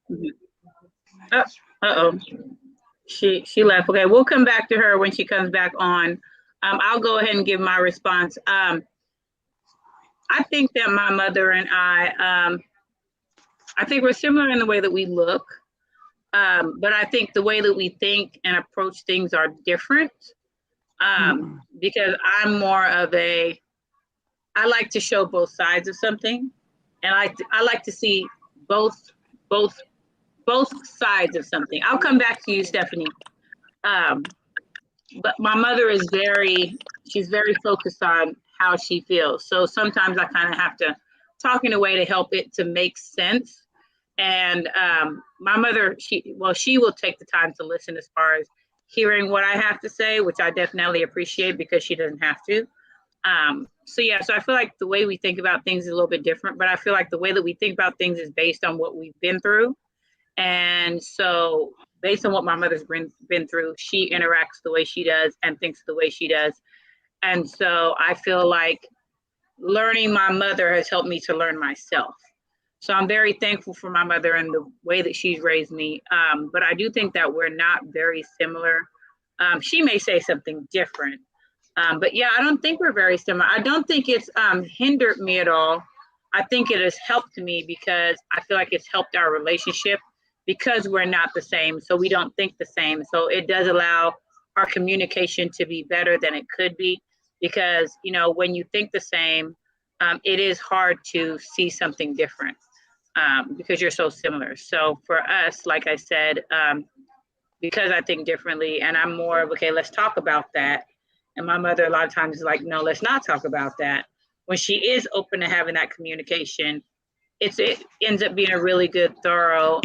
She left. Okay, we'll come back to her when she comes back on. I'll go ahead and give my response. I think that my mother and I think we're similar in the way that we look, but I think the way that we think and approach things are different, because I'm more of I like to show both sides of something, and I like to see both sides of something. I'll come back to you, Stephanie. But my mother is she's very focused on how she feels. So sometimes I kind of have to talk in a way to help it to make sense. And my mother, she will take the time to listen as far as hearing what I have to say, which I definitely appreciate because she doesn't have to. So I feel like the way we think about things is a little bit different, but I feel like the way that we think about things is based on what we've been through. And so based on what my mother's been through, she interacts the way she does and thinks the way she does. And so I feel like learning my mother has helped me to learn myself. So I'm very thankful for my mother and the way that she's raised me. But I do think that we're not very similar. She may say something different. But I don't think we're very similar. I don't think it's hindered me at all. I think it has helped me because I feel like it's helped our relationship because we're not the same. So we don't think the same. So it does allow our communication to be better than it could be because, you know, when you think the same, it is hard to see something different because you're so similar. So for us, like I said, because I think differently and I'm more of, okay, let's talk about that. And my mother a lot of times is like, no, let's not talk about that. When she is open to having that communication, it ends up being a really good, thorough,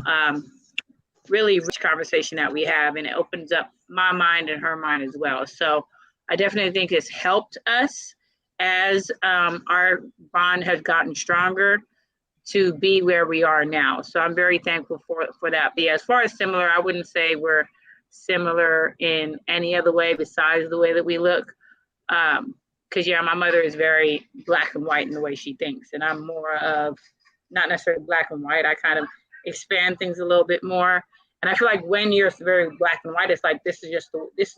really rich conversation that we have. And it opens up my mind and her mind as well. So I definitely think it's helped us as our bond has gotten stronger to be where we are now. So I'm very thankful for that. But as far as similar, I wouldn't say we're similar in any other way besides the way that we look. Because my mother is very black and white in the way she thinks. And I'm more of not necessarily black and white. I kind of expand things a little bit more. And I feel like when you're very black and white, it's like, this is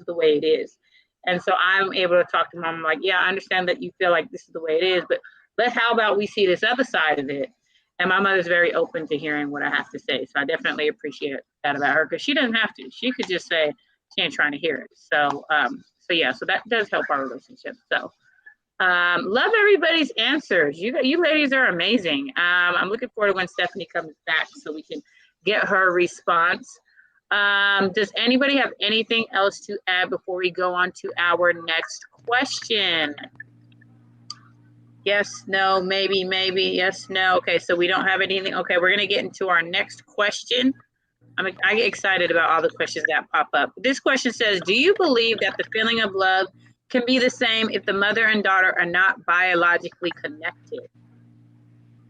the way it is. And so I'm able to talk to mom. I'm like, I understand that you feel like this is the way it is, but how about we see this other side of it? And my mother's very open to hearing what I have to say. So I definitely appreciate that about her because she doesn't have to. She could just say, she ain't trying to hear it. So so that does help our relationship. So love everybody's answers. You ladies are amazing. I'm looking forward to when Stephanie comes back so we can get her response. Does anybody have anything else to add before we go on to our next question? Yes, no, maybe, yes, no. Okay, so we don't have anything. Okay, we're gonna get into our next question. I get excited about all the questions that pop up. This question says, do you believe that the feeling of love can be the same if the mother and daughter are not biologically connected?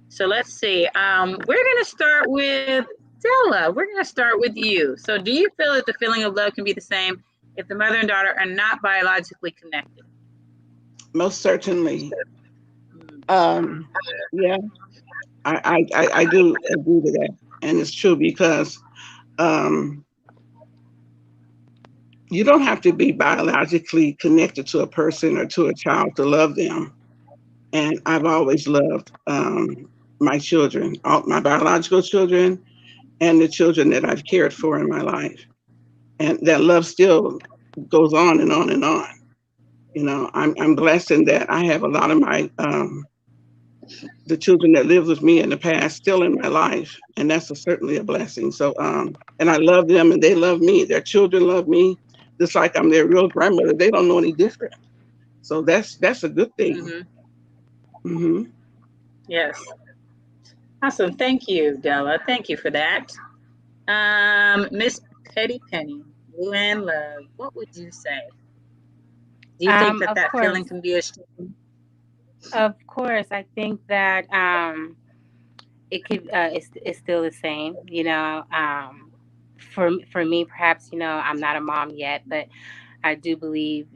So let's see. We're gonna start with Della. We're gonna start with you. So do you feel that the feeling of love can be the same if the mother and daughter are not biologically connected? Most certainly. Yeah, I do agree with that, and it's true because you don't have to be biologically connected to a person or to a child to love them. And I've always loved my children, all my biological children, and the children that I've cared for in my life. And that love still goes on and on and on. You know, I'm blessed in that I have a lot of my the children that lived with me in the past still in my life, and that's certainly a blessing. So and I love them and they love me. Their children love me just like I'm their real grandmother. They don't know any different. So that's a good thing. Yes. Awesome. Thank you, Della. Thank you for that. Miss Petty Penny, Blue and Love, what would you say? Do you think that feeling can be a strong? Of course, I think that it could. It's still the same. You know, for me, perhaps I'm not a mom yet, but I do believe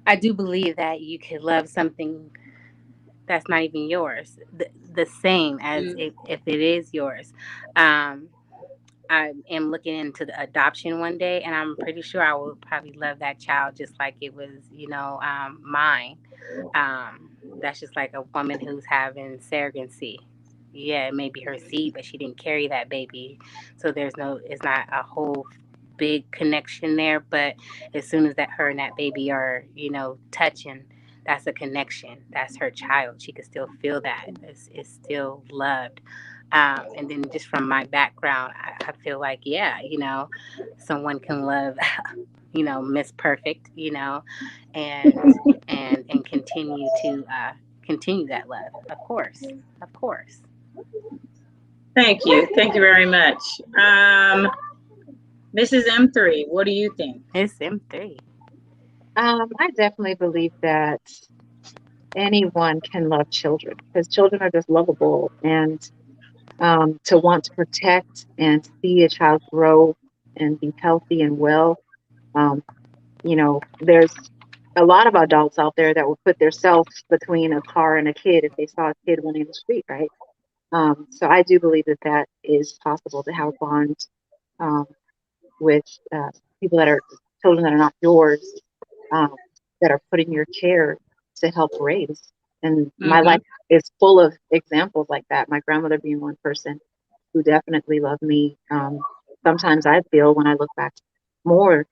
I do believe that you could love something that's not even yours the same as if it is yours. I am looking into the adoption one day, and I'm pretty sure I will probably love that child just like it was, mine. That's just like a woman who's having surrogacy. Yeah, it may be her seed, but she didn't carry that baby, so it's not a whole big connection there. But as soon as that her and that baby are, touching, that's a connection. That's her child. She could still feel that. It's still loved. And then just from my background, I feel like, someone can love, Miss Perfect, and continue to continue that love. Of course. Thank you. Thank you very much. Mrs. M3, what do you think? It's M3. I definitely believe that anyone can love children because children are just lovable, and to want to protect and see a child grow and be healthy and well. There's a lot of adults out there that will put themselves between a car and a kid if they saw a kid running in the street, right? So I do believe that is possible to have a bond with people that are children that are not yours, that are put in your care to help raise. And my life is full of examples like that. My grandmother being one person who definitely loved me. Sometimes I feel when I look back more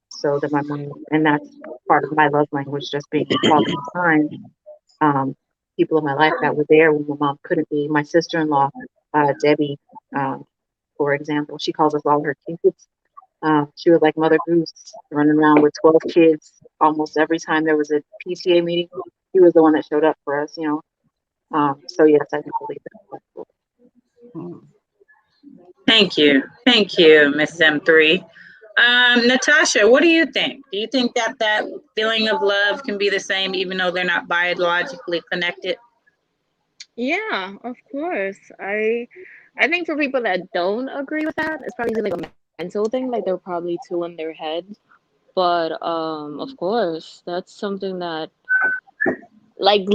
so than my mom, and that's part of my love language, just being quality time. People in my life that were there when my mom couldn't be. My sister-in-law, Debbie, for example, she calls us all her kids. She was like Mother Goose, running around with 12 kids almost every time there was a PTA meeting. She was the one that showed up for us, So yes, I do believe that. Thank you, Mrs. M3. Natasha, what do you think? Do you think that feeling of love can be the same even though they're not biologically connected? Yeah, of course. I think for people that don't agree with that, it's probably like a mental thing, like they're probably too in their head. But of course, that's something that like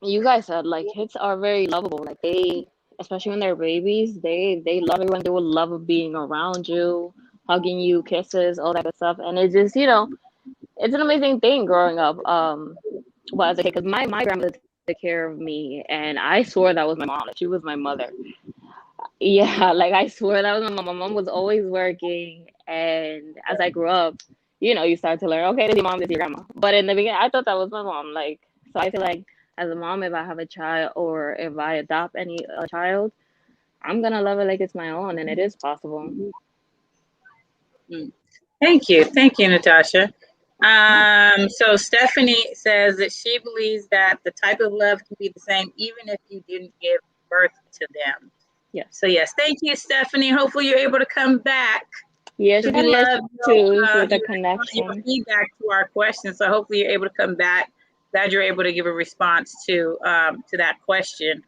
you guys said, like kids are very lovable. Like they, especially when they're babies, they love everyone. They will love being around you, hugging you, kisses, all that good stuff. And it's just it's an amazing thing growing up. Well, as a kid, because my grandmother took care of me, and I swore that was my mom. She was my mother. Yeah, like I swear that was my mom was always working, and as I grew up, you start to learn, okay, this is your mom, this is your grandma. But in the beginning, I thought that was my mom. Like, so I feel like as a mom, if I have a child or if I adopt a child, I'm gonna love it like it's my own, and it is possible. Mm. Thank you, Natasha. So Stephanie says that she believes that the type of love can be the same even if you didn't give birth to them. Yes. So yes, thank you, Stephanie. Hopefully you're able to come back. Yeah, she We had love issues with the your connection. feedback to our questions. So hopefully you're able to come back. Glad you're able to give a response to that question.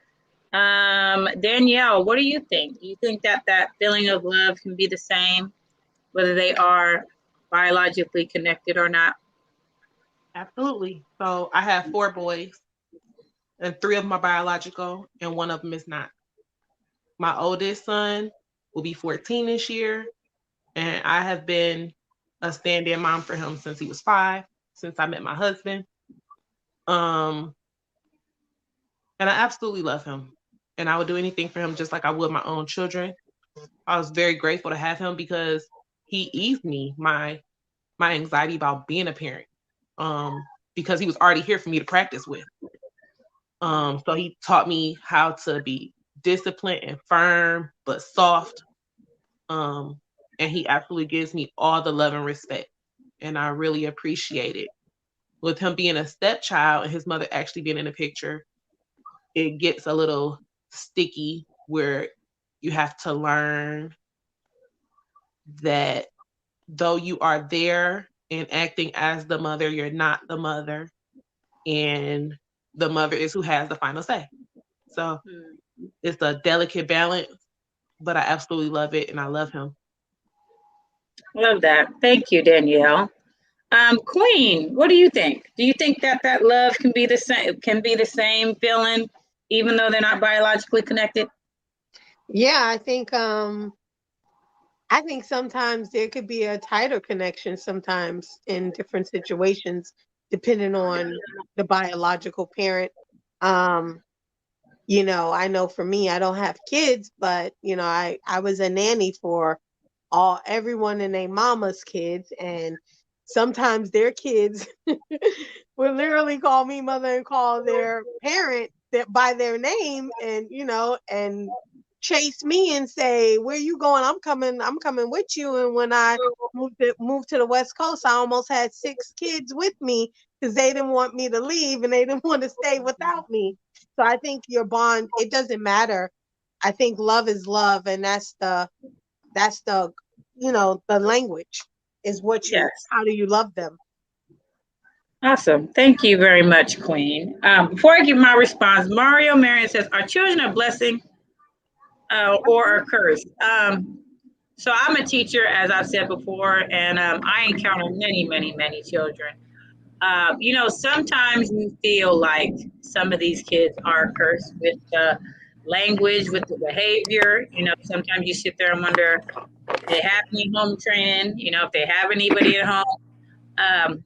Danielle, what do you think? Do you think that that feeling of love can be the same, whether they are biologically connected or not? Absolutely. So I have 4 boys, and 3 of them are biological, and 1 of them is not. My oldest son will be 14 this year, and I have been a stand-in mom for him since he was 5, since I met my husband. And I absolutely love him, and I would do anything for him just like I would my own children. I was very grateful to have him because he eased me my anxiety about being a parent, because he was already here for me to practice with. So he taught me how to be disciplined and firm, but soft. And he absolutely gives me all the love and respect. And I really appreciate it. With him being a stepchild and his mother actually being in the picture, it gets a little sticky where you have to learn that though you are there and acting as the mother, you're not the mother. And the mother is who has the final say. So it's a delicate balance, but I absolutely love it and I love him. Love that. Thank you, Danielle. Queen, what do you think? Do you think that that love can be the same feeling, even though they're not biologically connected? Yeah, I think sometimes there could be a tighter connection sometimes in different situations, depending on the biological parent. Um, I know for me, I don't have kids, but I was a nanny for everyone and their mama's kids, and sometimes their kids would literally call me mother and call their parent by their name, and and chase me and say, "Where you going? I'm coming with you." And when I moved to the West Coast, I almost had 6 kids with me because they didn't want me to leave and they didn't want to stay without me. So I think your bond, it doesn't matter. I think love is love, and that's the the language is Yes. how do you love them. Awesome. Thank you very much, Queen. Before I give my response, MarioMarion says, "Are children a blessing or a curse?" So I'm a teacher, as I've said before, and I encounter many, many, many children. Sometimes you feel like some of these kids are cursed with the language, with the behavior. Sometimes you sit there and wonder if they have any home training, if they have anybody at home. Um,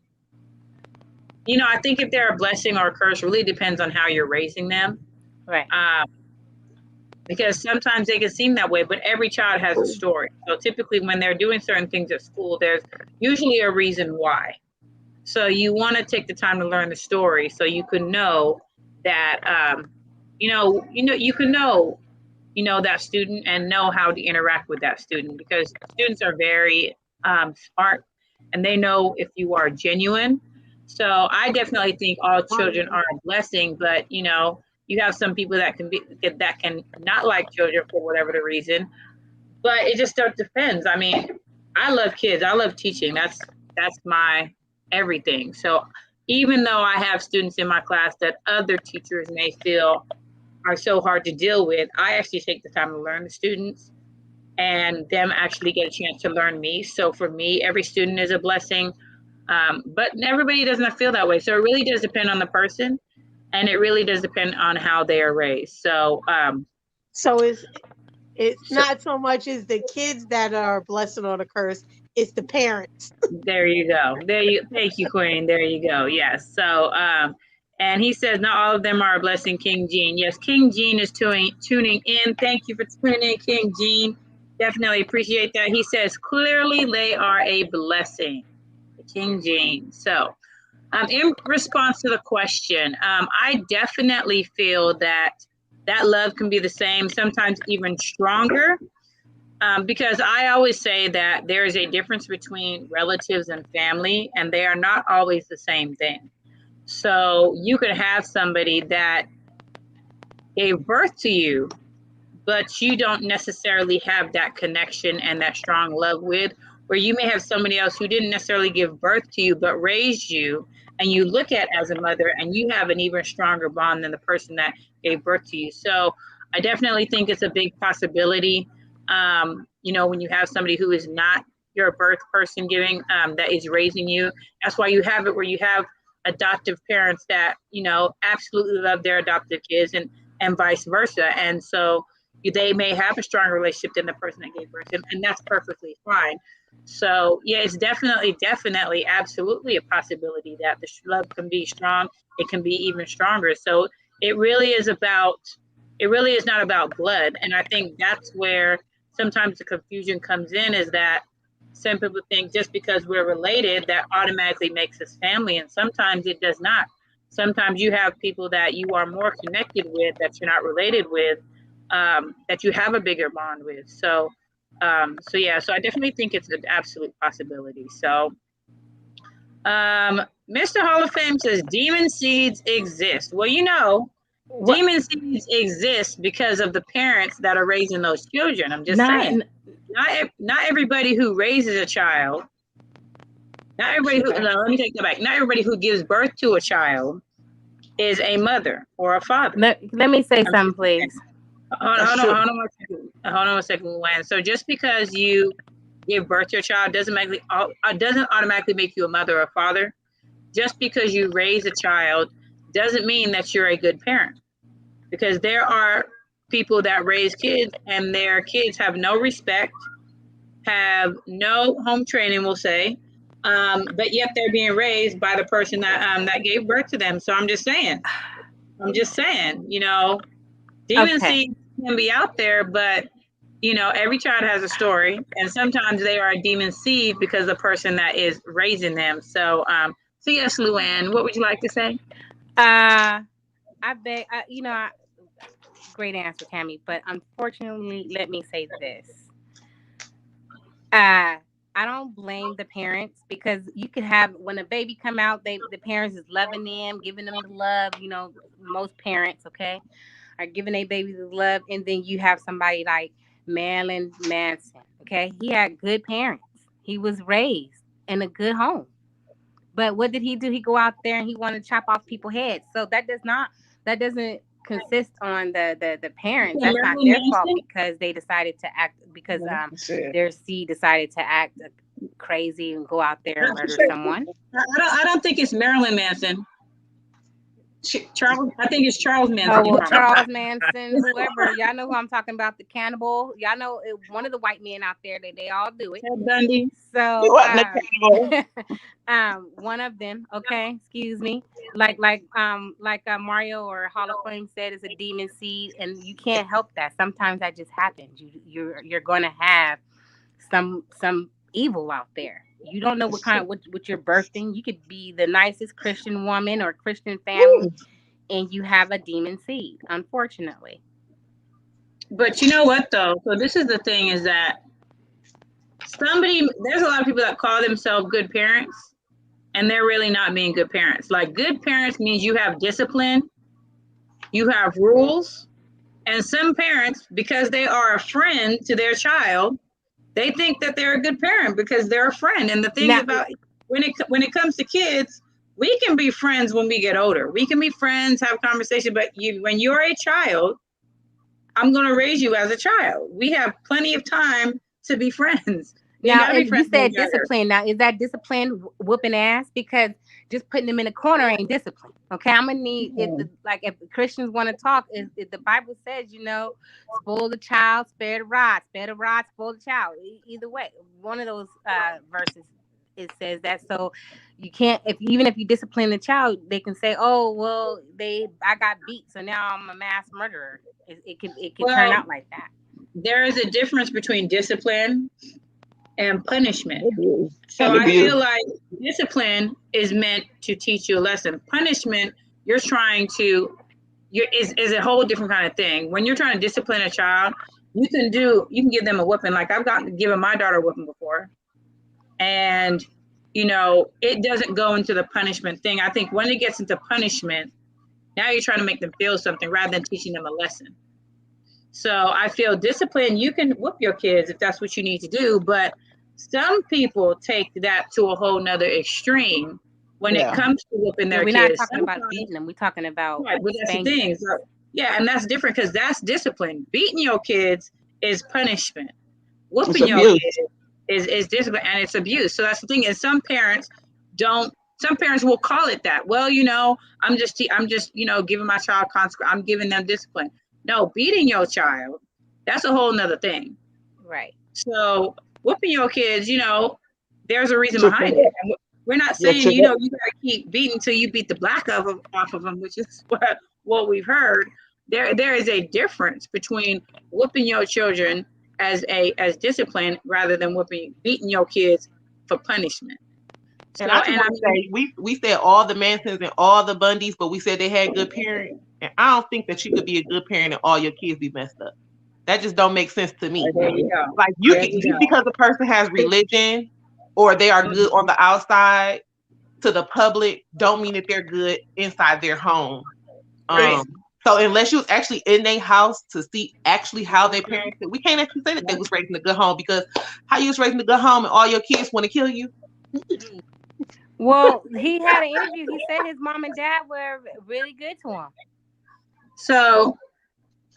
I think if they're a blessing or a curse really depends on how you're raising them. Right. Because sometimes they can seem that way, but every child has a story. So typically when they're doing certain things at school, there's usually a reason why. So you want to take the time to learn the story so you can know that, you can know, that student and know how to interact with that student, because students are very smart and they know if you are genuine. So I definitely think all children are a blessing, but you have some people that can not like children for whatever the reason. But it just depends. I mean, I love kids. I love teaching. That's my everything. So even though I have students in my class that other teachers may feel are so hard to deal with, I actually take the time to learn the students and them actually get a chance to learn me. So for me, every student is a blessing. But everybody doesn't feel that way. So it really does depend on the person, and it really does depend on how they are raised. So it's not so much as the kids that are a blessing or the curse, it's the parents. there you go. Thank you, Queen. There you go. Yes. So And he says, not all of them are a blessing, King Gene. Yes, King Gene is tuning in. Thank you for tuning in, King Gene. Definitely appreciate that. He says, clearly they are a blessing, King Gene. So in response to the question, I definitely feel that love can be the same, sometimes even stronger, because I always say that there is a difference between relatives and family, and they are not always the same thing. So you could have somebody that gave birth to you, but you don't necessarily have that connection and that strong love with, where you may have somebody else who didn't necessarily give birth to you, but raised you, and you look at as a mother, and you have an even stronger bond than the person that gave birth to you. So I definitely think it's a big possibility. When you have somebody who is not your birth person giving, that is raising you, that's why you have it where you have adoptive parents that, absolutely love their adoptive kids, and vice versa. And so they may have a stronger relationship than the person that gave birth to them, and that's perfectly fine. So yeah, it's definitely, absolutely a possibility that the love can be strong. It can be even stronger. So it really is not about blood. And I think that's where sometimes the confusion comes in, is that some people think just because we're related, that automatically makes us family. And sometimes it does not. Sometimes you have people that you are more connected with that you're not related with, that you have a bigger bond with. So I definitely think it's an absolute possibility. So Mr. Hall of Fame says demon seeds exist. Well, demon seeds exist because of the parents that are raising those children. I'm just saying. Not everybody who raises a child, let me take that back. Not everybody who gives birth to a child is a mother or a father. Let me say something, please. Hold on a second, Luann. So just because you give birth to a child doesn't automatically make you a mother or a father. Just because you raise a child doesn't mean that you're a good parent. Because there are people that raise kids and their kids have no respect, have no home training, we'll say, but yet they're being raised by the person that gave birth to them. So I'm just saying, demon seeds can be out there, but every child has a story, and sometimes they are a demon seed because the person that is raising them. So, yes, Luann, what would you like to say? Great answer, Tammy, but unfortunately, let me say this. I don't blame the parents, because you could have, when a baby come out, the parents is loving them, giving them the love. Most parents, are giving their babies the love, and then you have somebody like Marilyn Manson. He had good parents. He was raised in a good home, but what did he do? He go out there and he want to chop off people's heads. So that doesn't consist on the parents. That's not their fault, because they decided to act, because their seed decided to act crazy and go out there and murder someone. I don't think it's Marilyn Manson. Charles, I think it's Charles Manson. Oh, well, Charles Manson, whoever. Y'all know who I'm talking about, the cannibal. Y'all know one of the white men out there, they all do it. Ted Bundy. So one of them, excuse me, like Mario or Hall of Fame said, is a demon seed, and you can't help that. Sometimes that just happens. You're going to have some evil out there. You don't know what you're birthing. You could be the nicest Christian woman or Christian family, and you have a demon seed, unfortunately. But you know what, though? So this is the thing, is that there's a lot of people that call themselves good parents, and they're really not being good parents. Like, good parents means you have discipline, you have rules, and some parents, because they are a friend to their child, they think that they're a good parent because they're a friend. And the thing about when it comes to kids, we can be friends when we get older. We can be friends, have conversation, but when you're a child, I'm going to raise you as a child. We have plenty of time to be friends. Now, you said discipline. Now, is that discipline whooping ass? Because just putting them in a corner ain't discipline. I'm gonna need if Christians want to talk, if the Bible says, spoil the child, spare the rod, spoil the child. Either way, one of those verses it says that. So you can't, even if you discipline the child, they can say, oh, well, I got beat, so now I'm a mass murderer. It can turn out like that. There is a difference between discipline and punishment. So I feel like discipline is meant to teach you a lesson. Punishment, you're trying to, is a whole different kind of thing. When you're trying to discipline a child, you can give them a whooping. Like I've given my daughter a whooping before. And, it doesn't go into the punishment thing. I think when it gets into punishment, now you're trying to make them feel something rather than teaching them a lesson. So I feel discipline, you can whoop your kids if that's what you need to do, but some people take that to a whole nother extreme when it comes to whooping their kids. We're not talking about beating them. We're talking about right, but that's the thing. So, and that's different because that's discipline. Beating your kids is punishment. Whooping your kids is discipline, and it's abuse. So that's the thing is some parents will call it that. Well, I'm just giving my child consequence. I'm giving them discipline. No, beating your child, that's a whole nother thing. Right. So whooping your kids, there's a reason behind it. And we're not saying, you gotta keep beating till you beat the black off of them, which is what we've heard. There is a difference between whooping your children as discipline rather than beating your kids for punishment. And I just want to say, we said all the Mansons and all the Bundys, but we said they had good parents. And I don't think that you could be a good parent and all your kids be messed up. That just don't make sense to me. There you go. Like just because a person has religion or they are good on the outside to the public, don't mean that they're good inside their home. So unless you was actually in their house to see actually how they parented, we can't actually say that they was raised in a good home, because how you was raised in a good home and all your kids want to kill you? Well, he had an interview. He said his mom and dad were really good to him. So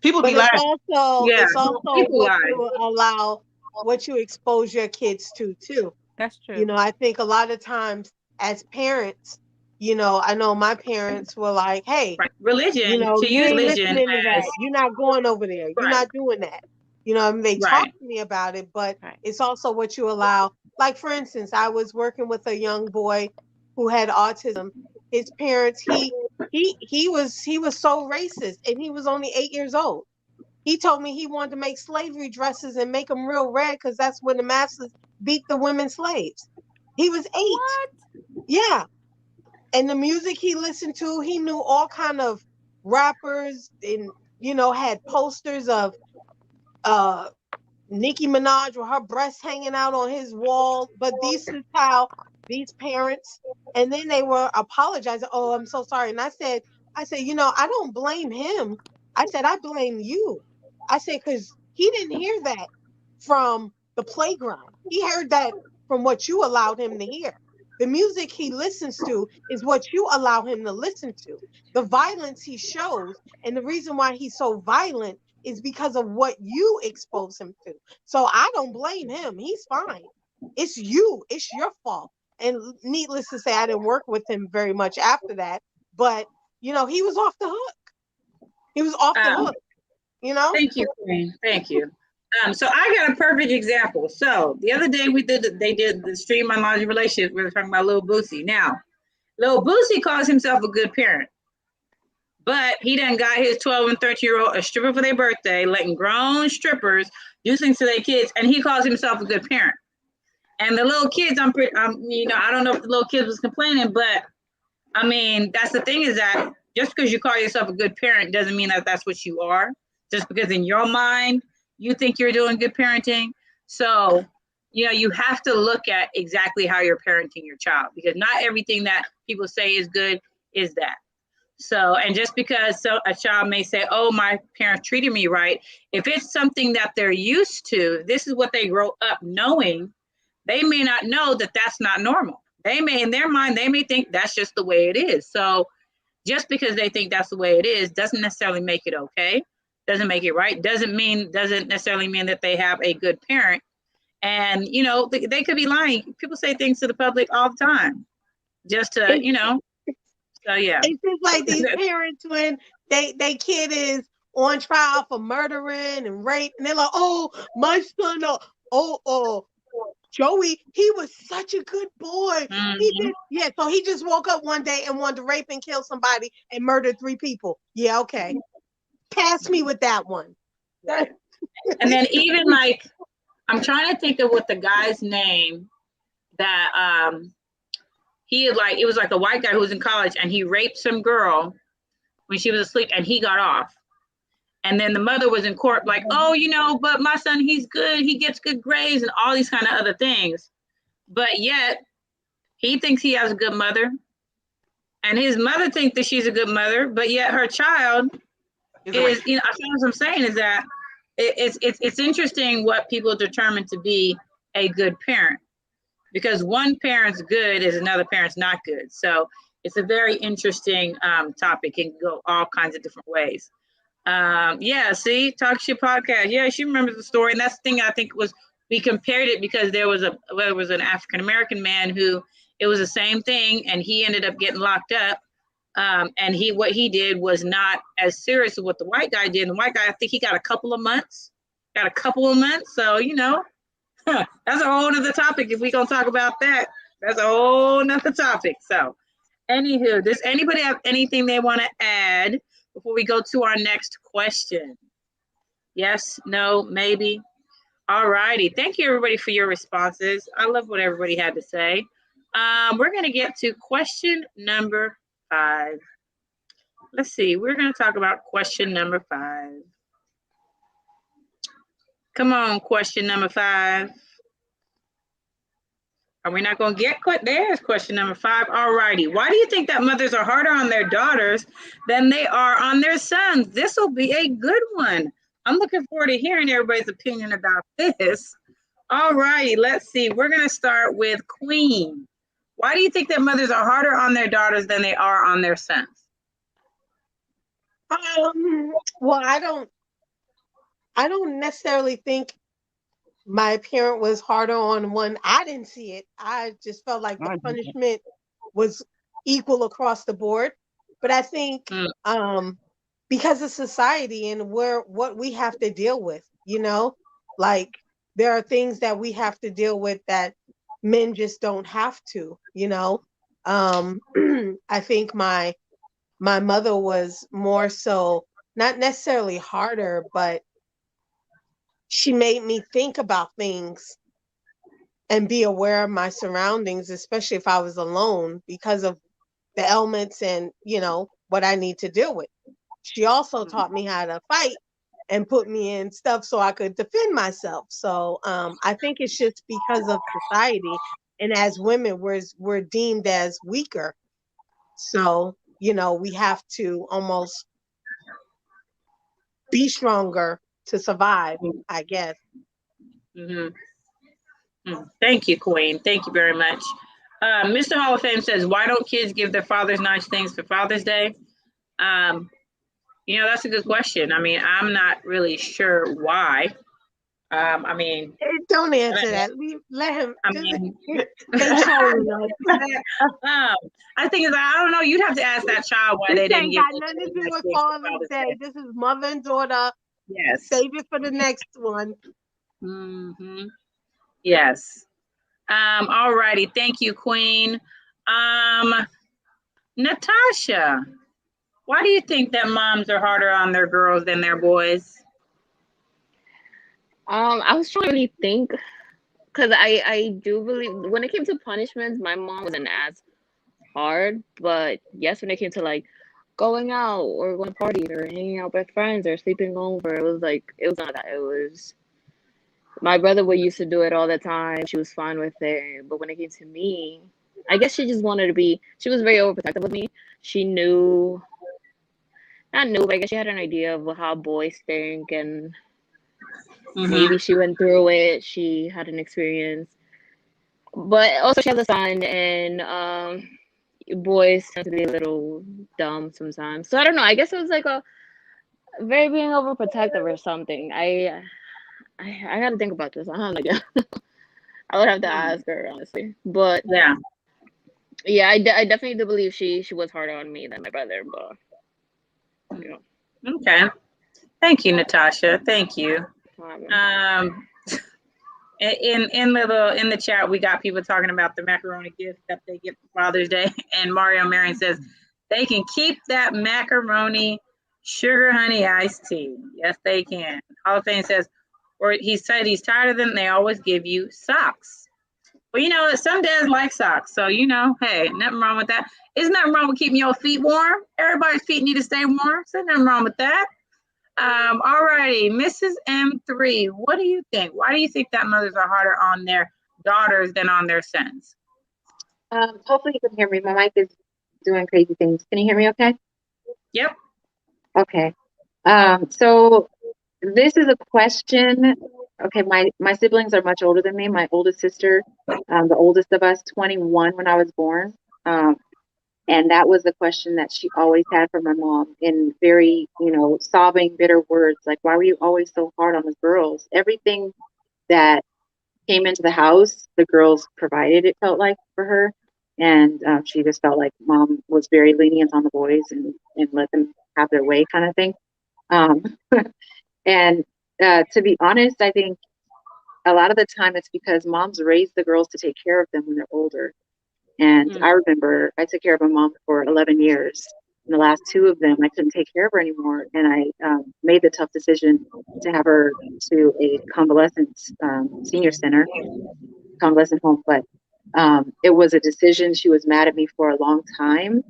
people be lying. It's also what you expose your kids to too. That's true. I think a lot of times as parents, I know my parents were like, hey, religion, you ain't listening to that. You're not going over there. You're not doing that. They talk to me about it, but it's also what you allow. Like, for instance, I was working with a young boy who had autism. His parents, he was so racist, and he was only 8 years old. He told me he wanted to make slavery dresses and make them real red because that's when the masters beat the women slaves. He was 8. What? Yeah. And the music he listened to, he knew all kind of rappers and, had posters of Nicki Minaj with her breasts hanging out on his wall. But this is how these parents, and then they were apologizing. Oh, I'm so sorry. And I said, I don't blame him. I said, I blame you. I said, because he didn't hear that from the playground. He heard that from what you allowed him to hear. The music he listens to is what you allow him to listen to. The violence he shows, and the reason why he's so violent is because of what you expose him to. So I don't blame him. He's fine. It's you. It's your fault. And needless to say, I didn't work with him very much after that. But, he was off the hook. He was off the hook. Thank you, Queen. Thank you. So I got a perfect example. So the other day they did the stream on Laundry Relationships. We were talking about Lil Boosie. Now, Lil Boosie calls himself a good parent, but he done got his 12 and 13-year-old a stripper for their birthday, letting grown strippers do things to their kids, and he calls himself a good parent. And the little kids, I don't know if the little kids was complaining, but I mean, that's the thing is that just because you call yourself a good parent doesn't mean that that's what you are. Just because in your mind, you think you're doing good parenting. So, you have to look at exactly how you're parenting your child, because not everything that people say is good is that. So, and just because a child may say, oh, my parents treated me right, if it's something that they're used to, this is what they grow up knowing, they may not know that that's not normal. They may, in their mind, they may think that's just the way it is. So just because they think that's the way it is doesn't necessarily make it okay. Doesn't make it right. Doesn't necessarily mean that they have a good parent. And, they could be lying. People say things to the public all the time just to, so yeah. It's just like these parents when they kid is on trial for murdering and rape, and they're like, oh, my son, Joey, he was such a good boy. He did, yeah. So he just woke up one day and wanted to rape and kill somebody and murder 3 people. Yeah, okay. Pass me with that one. And then even like, I'm trying to think of what the guy's name that he like, it was like a white guy who was in college and he raped some girl when she was asleep and he got off. And then the mother was in court like, oh, you know, but my son, he's good. He gets good grades and all these kind of other things. But yet he thinks he has a good mother. And his mother thinks that she's a good mother, but yet her child is, you know, what I'm saying is that it's interesting what people determine to be a good parent, because one parent's good is another parent's not good. So it's a very interesting topic and go all kinds of different ways. Yeah, see, Talk Shit Podcast. Yeah, she remembers the story, and that's the thing I think was we compared it because there was an African American man who it was the same thing, and he ended up getting locked up. And what he did was not as serious as what the white guy did. And the white guy, I think he got a couple of months. So you know, that's a whole nother topic. If we're gonna talk about that, that's a whole nother topic. So, anywho, does anybody have anything they want to add before we go to our next question? Yes, no, maybe. All righty. Thank you, everybody, for your responses. I love what everybody had to say. We're going to get to question number 5. Let's see. We're going to talk about question number 5. Come on, question number 5. Are we not going to get there's question number 5. All righty. Why do you think that mothers are harder on their daughters than they are on their sons? This will be a good one. I'm looking forward to hearing everybody's opinion about this. All righty. Let's see. We're going to start with Queen. Why do you think that mothers are harder on their daughters than they are on their sons? Well, I don't necessarily think my parent was harder on one. I didn't see it. I just felt like the punishment was equal across the board. But I think because of society and what we have to deal with, you know, like there are things that we have to deal with that men just don't have to, you know. I think my mother was more so not necessarily harder, but she made me think about things and be aware of my surroundings, especially if I was alone, because of the elements and, you know, what I need to deal with. She also taught me how to fight and put me in stuff so I could defend myself. So I think it's just because of society. And as women, we're deemed as weaker. So, you know, we have to almost be stronger to survive, I guess. Thank you, Queen. Thank you very much. Mr. Hall of Fame says, why don't kids give their fathers nice things for Father's Day? You know, that's a good question. I mean, I'm not really sure why. I mean, don't answer that. Let him. I mean, I think I don't know. You'd have to ask that child why they didn't get. Ain't got nothing to do with Father's Day. This is mother and daughter. Yes. Save it for the next one. Yes. All righty. Thank you, Queen. Natasha, why do you think that moms are harder on their girls than their boys? I was trying to really think, because I do believe when it came to punishments, my mom wasn't as hard. But yes, when it came to like going out or going to parties or hanging out with friends or sleeping over, it was none of that. It was my brother would used to do it all the time. She was fine with it. But when it came to me, I guess she just wanted to be. She was very overprotective of me. She knew, not knew, but I guess she had an idea of how boys think and. Maybe she went through it. She had an experience, but also she has a son, and boys tend to be a little dumb sometimes. So I don't know. I guess it was like a very being overprotective or something. I got to think about this. I don't know. I would have to ask her honestly, but yeah, I definitely do believe she was harder on me than my brother. But you know. Okay. Thank you, Natasha. Thank you. In the chat, we got people talking about the macaroni gift that they get for Father's Day, and MarioMarion says they can keep that macaroni sugar honey iced tea. Yes, they can. Hall of Fame says, or he said he's tired of them. They always give you socks. Well, you know, some dads like socks, so you know, hey, nothing wrong with that. There's nothing wrong with keeping your feet warm. Everybody's feet need to stay warm, so nothing wrong with that. All righty, Mrs. M3, what do you think? Why do you think that mothers are harder on their daughters than on their sons? Hopefully you can hear me. My mic is doing crazy things. Can you hear me okay? Yep. Okay. So this is a question. Okay, my siblings are much older than me. My oldest sister, the oldest of us, 21 when I was born. And that was the question that she always had for my mom in very, sobbing, bitter words. Like, why were you always so hard on the girls? Everything that came into the house, the girls provided, it felt like, for her. And she just felt like mom was very lenient on the boys and let them have their way kind of thing. And to be honest, I think a lot of the time it's because moms raised the girls to take care of them when they're older. And I remember I took care of my mom for 11 years. In the last 2 of them, I couldn't take care of her anymore. And I made the tough decision to have her to a convalescent senior center, convalescent home. But it was a decision she was mad at me for a long time.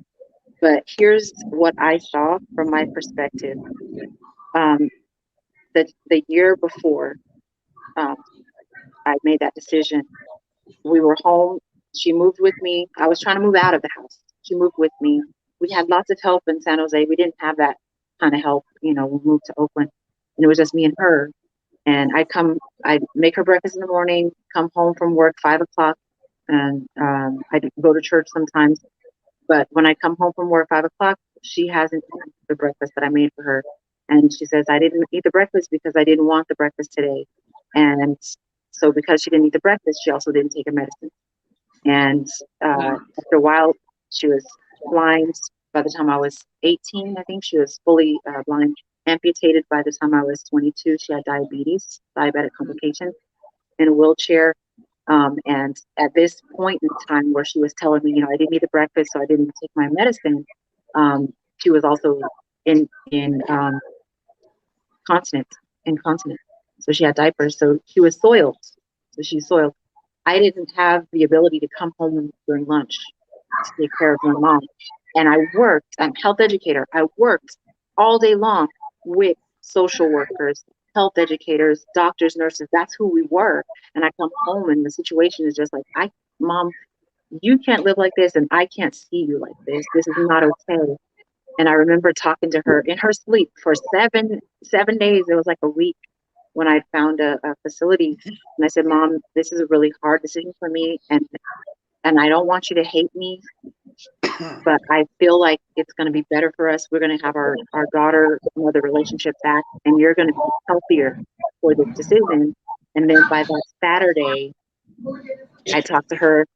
But here's what I saw from my perspective. The year before I made that decision, we were home. She moved with me. I was trying to move out of the house. She moved with me. We had lots of help in San Jose. We didn't have that kind of help. We moved to Oakland, and it was just me and her. And I'd make her breakfast in the morning, come home from work 5 o'clock, and I'd go to church sometimes. But when I come home from work 5 o'clock, she hasn't eaten the breakfast that I made for her. And she says, I didn't eat the breakfast because I didn't want the breakfast today. And so because she didn't eat the breakfast, she also didn't take her medicine. And after a while, she was blind. By the time I was 18, I think she was fully blind, amputated by the time I was 22. She had diabetes, diabetic complications, in a wheelchair. And at this point in time where she was telling me, I didn't eat the breakfast, so I didn't take my medicine, she was also incontinent. So she had diapers. So she was soiled. I didn't have the ability to come home during lunch to take care of my mom. And I worked, I'm a health educator. I worked all day long with social workers, health educators, doctors, nurses. That's who we were. And I come home and the situation is just like, Mom, you can't live like this and I can't see you like this. This is not okay. And I remember talking to her in her sleep for 7 days. It was like a week when I found a facility. And I said, Mom, this is a really hard decision for me. And I don't want you to hate me, but I feel like it's going to be better for us. We're going to have our daughter-mother relationship back, and you're going to be healthier for this decision. And then by that Saturday, I talked to her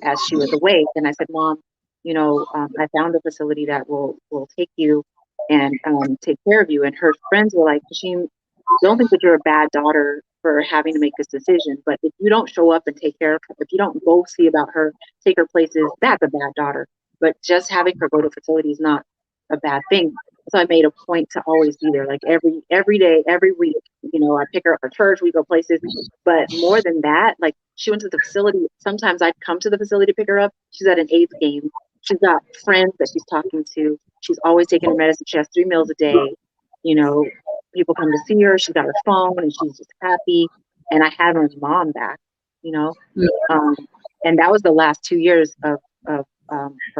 as she was awake, and I said, Mom, I found a facility that will take you and take care of you. And her friends were like, Kashim, don't think that you're a bad daughter for having to make this decision, but if you don't show up and take care of her, if you don't go see about her, take her places, that's a bad daughter. But just having her go to facility is not a bad thing. So I made a point to always be there, like every day, every week. I pick her up for church, we go places. But more than that, like she went to the facility. Sometimes I'd come to the facility to pick her up. She's at an AIDS game. She's got friends that she's talking to. She's always taking her medicine. She has 3 meals a day. People come to see her. She's got her phone and she's just happy. And I had her mom back, and that was the last 2 years of her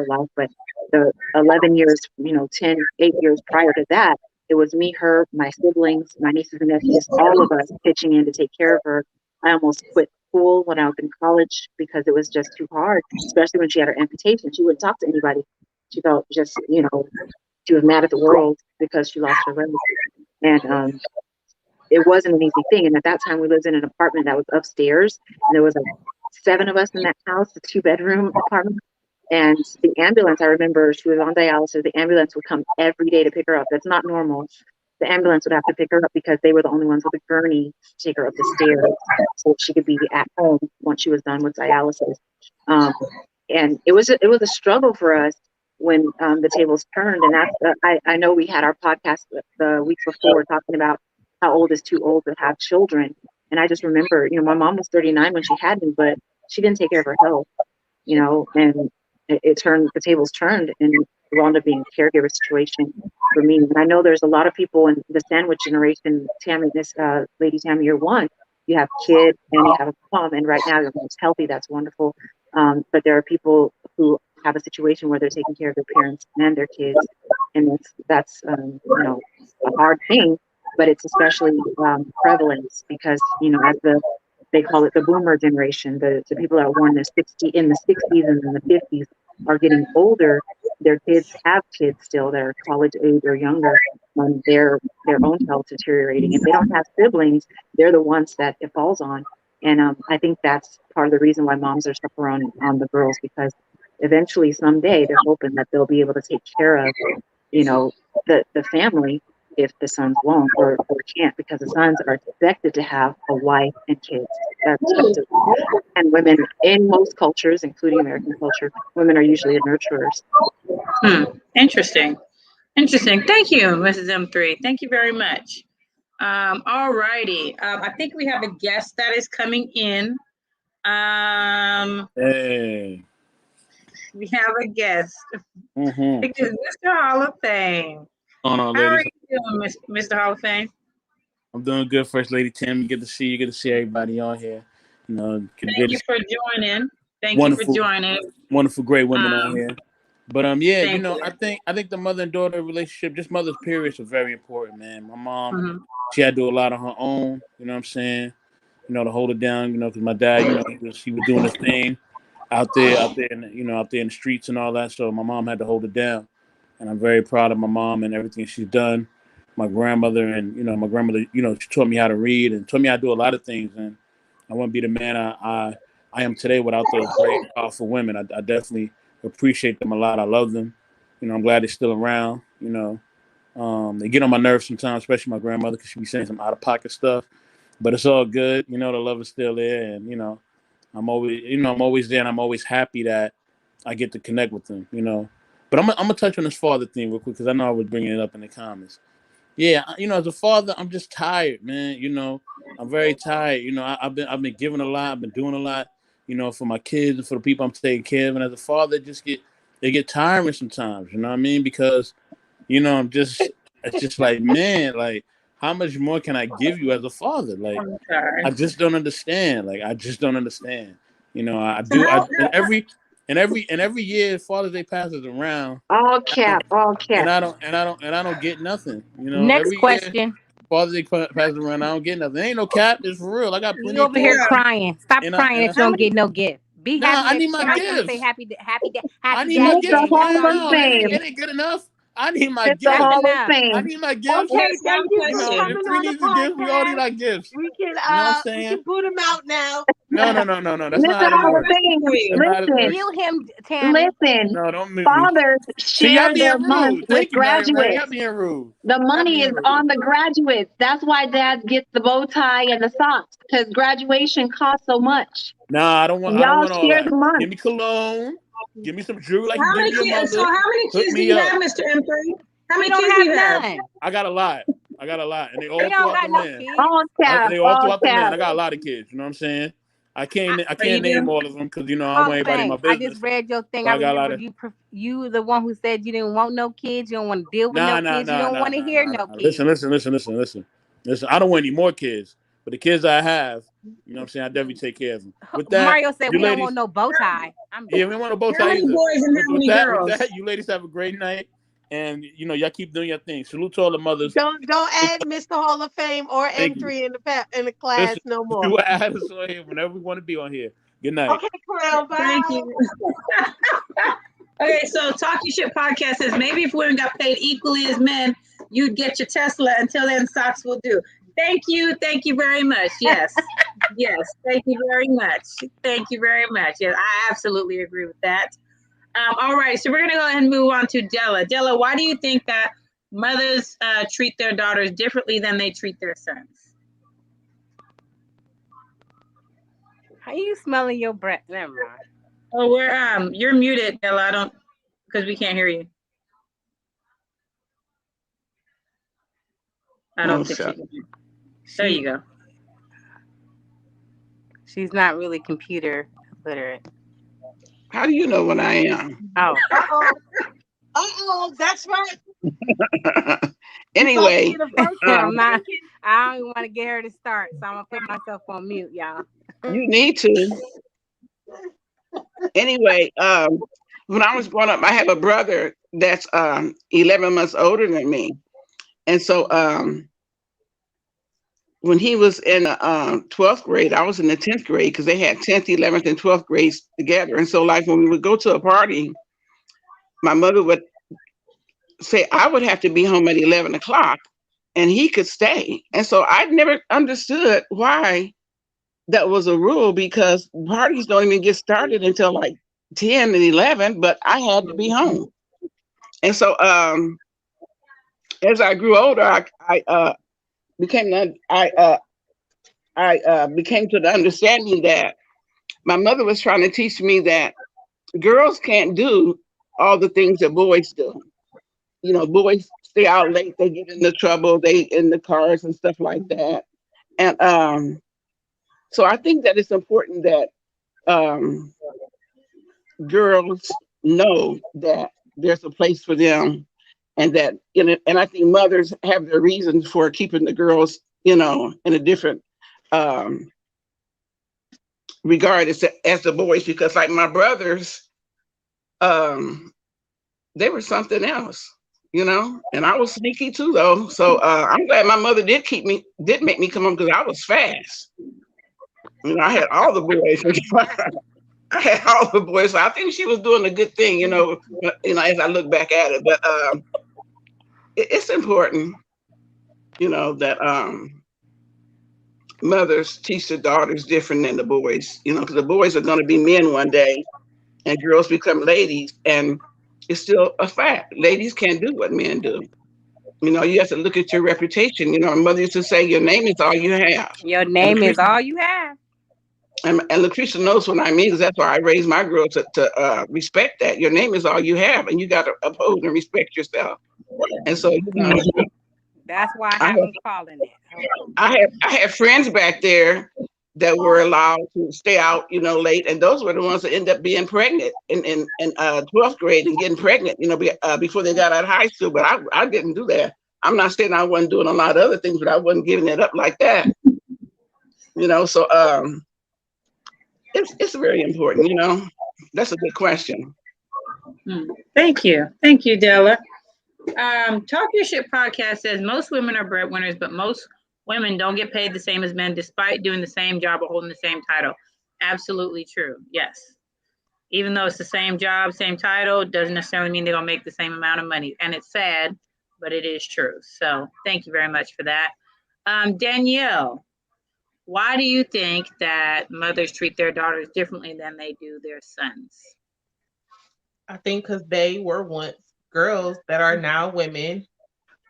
life. But the 11 years, 8 years prior to that, it was me, her, my siblings, my nieces and nephews, all of us pitching in to take care of her. I almost quit school when I was in college because it was just too hard, especially when she had her amputation. She wouldn't talk to anybody. She felt just, she was mad at the world because she lost her leg. And it wasn't an easy thing. And at that time, we lived in an apartment that was upstairs. And there was like 7 of us in that house, a 2-bedroom apartment. And the ambulance, I remember she was on dialysis. The ambulance would come every day to pick her up. That's not normal. the ambulance would have to pick her up because they were the only ones with a gurney to take her up the stairs so she could be at home once she was done with dialysis. And it was a struggle for us when the tables turned. And that's I know we had our podcast the week before talking about how old is too old to have children. And I just remember, my mom was 39 when she had me, but she didn't take care of her health, and the tables turned, and it wound up being a caregiver situation for me. And I know there's a lot of people in the sandwich generation. Tammy, Lady Tammy, you're one. You have kids and you have a mom, and right now your mom's healthy. That's wonderful. But there are people who have a situation where they're taking care of their parents and their kids, and that's a hard thing. But it's especially prevalent because as they call it the boomer generation, the people that were born in the 60s and in the 50s are getting older. Their kids have kids still that are college age or younger, and their own health deteriorating. If they don't have siblings, they're the ones that it falls on. And I think that's part of the reason why moms are tougher on the girls, because eventually someday they're hoping that they'll be able to take care of, the family if the sons won't or can't, because the sons are expected to have a wife and kids. That's expected. And women in most cultures, including American culture, women are usually nurturers. Interesting. Thank you, Mrs. M3. Thank you very much. All righty. I think we have a guest that is coming in. Hey. We have a guest. Mm-hmm. It is Mr. Hall of Fame. On, How are you doing, Mr. Hall of Fame? I'm doing good, First Lady Tammy. Good to see you. Good to see everybody on here. Thank you for joining. Wonderful, great women on here. But you. I think the mother and daughter relationship, just mothers periods, are very important, man. My mom, she had to do a lot on her own. You know what I'm saying? To hold it down. Because my dad, he was doing his thing out there in the streets and all that. So my mom had to hold it down, and I'm very proud of my mom and everything she's done. My grandmother, she taught me how to read and taught me how to do a lot of things, and I wouldn't be the man I am today without those great, powerful women. I definitely appreciate them a lot. I love them. I'm glad they're still around. They get on my nerves sometimes, especially my grandmother, because she be saying some out of pocket stuff. But it's all good. The love is still there, and I'm always there, and I'm always happy that I get to connect with them. But I'm gonna touch on this father thing real quick because I know I was bringing it up in the comments. Yeah, as a father, I'm just tired, man. I'm very tired. I've been giving a lot. I've been doing a lot. For my kids and for the people I'm taking care of. And as a father, they get tiring sometimes. You know what I mean? Because it's just like, man, like, how much more can I give you as a father? Like, I just don't understand. I every year Father's Day passes around. All cap. And I don't get nothing. Next every question. Year, Father's Day passes around. I don't get nothing. There ain't no cap. It's for real. I got plenty. You over here crying? Stop crying that you don't get no gift. Be happy. I need my gifts. Say happy I need my gifts. It ain't good enough. I need my gifts. I need my gifts. Okay, thank you for coming if on needs the a gift, we all need our gifts. We can we can boot him out now. No. That's not how it works. Listen, Tammy. Listen. No, don't mute Fathers me. share their money with graduates. You're being rude. The money is on the graduates. That's why Dad gets the bow tie and the socks, because graduation costs so much. Nah, I don't want Y'all all share that. the money. Give me cologne. Give me some jewelry like How you give many your kids? mother. So how many kids do you have, Mr. M3? How many kids do you have? I got a lot. And they all You don't throughout the got no land. kids. They all throughout the land. I got a lot of kids. You know what I'm saying? I can't name all of them because I don't want anybody in my business. I just read your thing. So I remember you the one who said you didn't want no kids. You don't want to deal with kids. You don't want to hear no kids. Listen. I don't want any more kids. But the kids I have, you know what I'm saying, I definitely take care of them. With that, Mario said we don't want no bow tie. We don't want a bow tie. How many boys and how many girls? With that, you ladies have a great night. And y'all keep doing your thing. Salute to all the mothers. Don't add Mr. Hall of Fame or M3 in the class no more. You add us on here whenever we want to be on here. Good night. Okay, Crown. Bye. Thank you. Okay, so Talk Your Shit podcast says maybe if women got paid equally as men, you'd get your Tesla. Until then, socks will do. Thank you very much. Yes, thank you very much. Yes, I absolutely agree with that. All right, so we're gonna go ahead and move on to Della. Della, why do you think that mothers treat their daughters differently than they treat their sons. How you smelling your breath? Never mind. Oh, you're muted, Della. I don't, because we can't hear you. I don't think she can hear. There you go. She's not really computer literate. How do you know what I am? Oh. That's right. Anyway, I'm not. I don't even want to get her to start, so I'm gonna put myself on mute, y'all. you need to. Anyway, when I was growing up, I have a brother that's 11 months older than me, and so when he was in 12th grade, I was in the 10th grade because they had 10th, 11th, and 12th grades together. And so, like, when we would go to a party, my mother would say I would have to be home at 11 o'clock and he could stay. And so I never understood why that was a rule, because parties don't even get started until like 10 and 11, but I had to be home. And so as I grew older, I became to the understanding that my mother was trying to teach me that girls can't do all the things that boys do. You know, boys stay out late, they get into trouble, they in the cars and stuff like that. And so I think that it's important that girls know that there's a place for them, and that and I think mothers have their reasons for keeping the girls, you know, in a different regard as the boys, because like my brothers, they were something else, you know, and I was sneaky too though. So I'm glad my mother did make me come home, because I was fast. You know, I had all the boys. I had all the boys. So I think she was doing a good thing, you know, as I look back at it. But it's important, you know, that mothers teach their daughters different than the boys, you know, because the boys are going to be men one day and girls become ladies. And it's still a fact. Ladies can't do what men do. You know, you have to look at your reputation. You know, my mother used to say, your name is all you have. Your name is all you have. And Lucretia knows what I mean, because that's why I raised my girls to respect that. Your name is all you have, and you got to uphold and respect yourself. And so, you know, that's why I was calling it. I have friends back there that were allowed to stay out, you know, late, and those were the ones that end up being pregnant in 12th grade and getting pregnant, you know, before they got out of high school. But I didn't do that. I'm not saying I wasn't doing a lot of other things, but I wasn't giving it up like that. You know, so it's very important, you know. That's a good question. Thank you, Della. Talk Your Shit podcast says most women are breadwinners, but most women don't get paid the same as men despite doing the same job or holding the same title. Absolutely true. Yes. Even though it's the same job, same title, doesn't necessarily mean they're going to make the same amount of money. And it's sad, but it is true. So thank you very much for that. Danielle, why do you think that mothers treat their daughters differently than they do their sons? I think because they were once girls that are now women.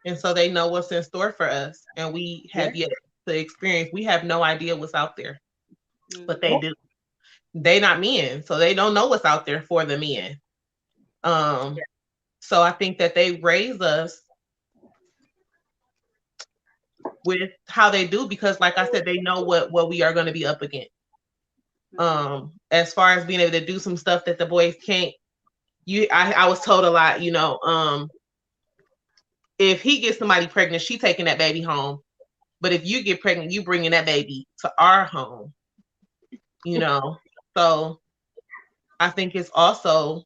And so they know what's in store for us. And we have yet to experience. We have no idea what's out there. But they do. They not men. So they don't know what's out there for the men. So I think that they raise us with how they do, because like I said, they know what we are going to be up against. As far as being able to do some stuff that the boys can't. I was told a lot, you know, if he gets somebody pregnant, she taking that baby home. But if you get pregnant, you bringing that baby to our home, you know. So I think it's also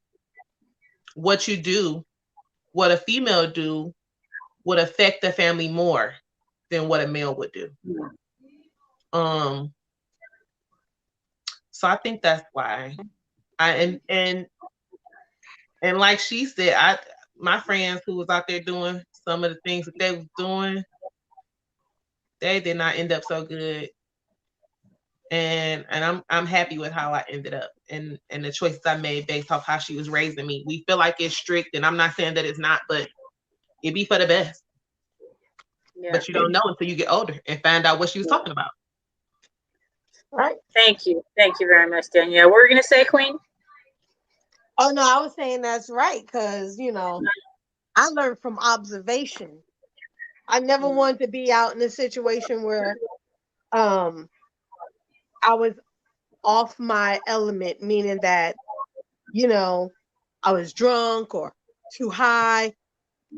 what you do, what a female do would affect the family more than what a male would do. So I think that's why. And like she said, my friends who was out there doing some of the things that they was doing, they did not end up so good. And I'm happy with how I ended up and the choices I made based off how she was raising me. We feel like it's strict, and I'm not saying that it's not, but It be for the best. Yeah. But you don't know until you get older and find out what she was talking about. Right. Thank you. Thank you very much, Danielle. What were you going to say, Queen? Oh, no, I was saying that's right. Because, you know, I learned from observation. I never wanted to be out in a situation where I was off my element, meaning that, you know, I was drunk or too high,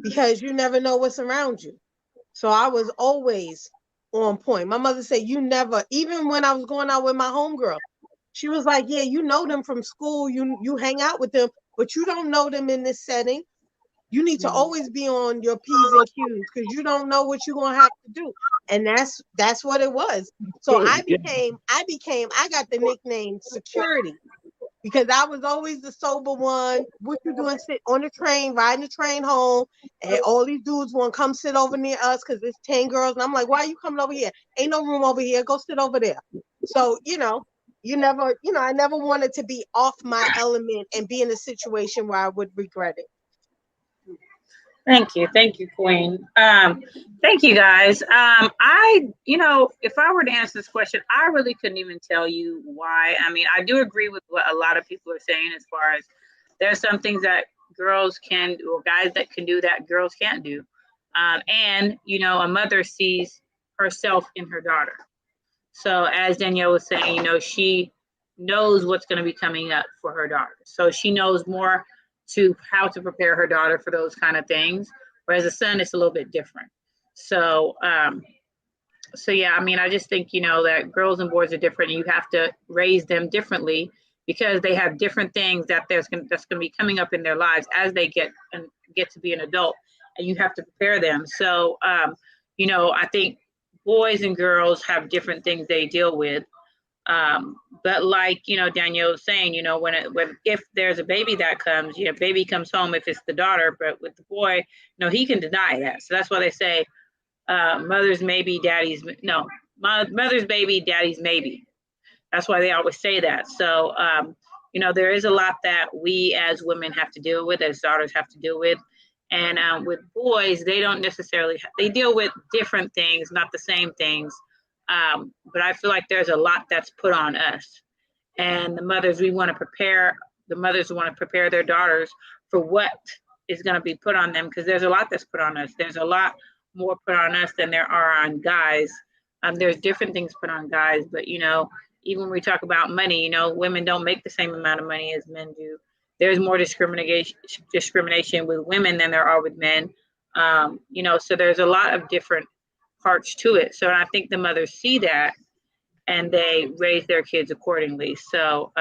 because you never know what's around you. So I was always on point. My mother said, you never, even when I was going out with my homegirl, she was like, yeah, you know them from school, you hang out with them, but you don't know them in this setting. You need to always be on your P's and Q's, because you don't know what you're gonna have to do. And that's what it was. So I got the nickname Security, because I was always the sober one. What you doing? Sit on the train, riding the train home, and all these dudes want to come sit over near us because it's 10 girls. And I'm like, why are you coming over here? Ain't no room over here. Go sit over there. So, I never wanted to be off my element and be in a situation where I would regret it. Thank you, Queen. Thank you, guys. If I were to answer this question, I really couldn't even tell you why. I mean, I do agree with what a lot of people are saying, as far as there's some things that girls can do, or guys that can do that girls can't do. And a mother sees herself in her daughter. So as Danielle was saying, she knows what's going to be coming up for her daughter. So she knows more to how to prepare her daughter for those kind of things. Whereas a son, it's a little bit different. So, yeah, I mean, I just think, that girls and boys are different, and you have to raise them differently, because they have different things that's going to be coming up in their lives as they get to be an adult, and you have to prepare them. So, I think boys and girls have different things they deal with. But like, Danielle was saying, if there's a baby that comes, baby comes home if it's the daughter, but with the boy, he can deny that. So that's why they say, mother's maybe, mother's baby, daddy's maybe. That's why they always say that. So, there is a lot that we as women have to deal with, as daughters have to deal with. And with boys, they don't necessarily, they deal with different things, not the same things. But I feel like there's a lot that's put on us. And the mothers want to prepare their daughters for what is going to be put on them, because there's a lot that's put on us. There's a lot more put on us than there are on guys. There's different things put on guys, but even when we talk about money, women don't make the same amount of money as men do. There's more discrimination with women than there are with men. So there's a lot of different parts to it. So I think the mothers see that, and they raise their kids accordingly. So,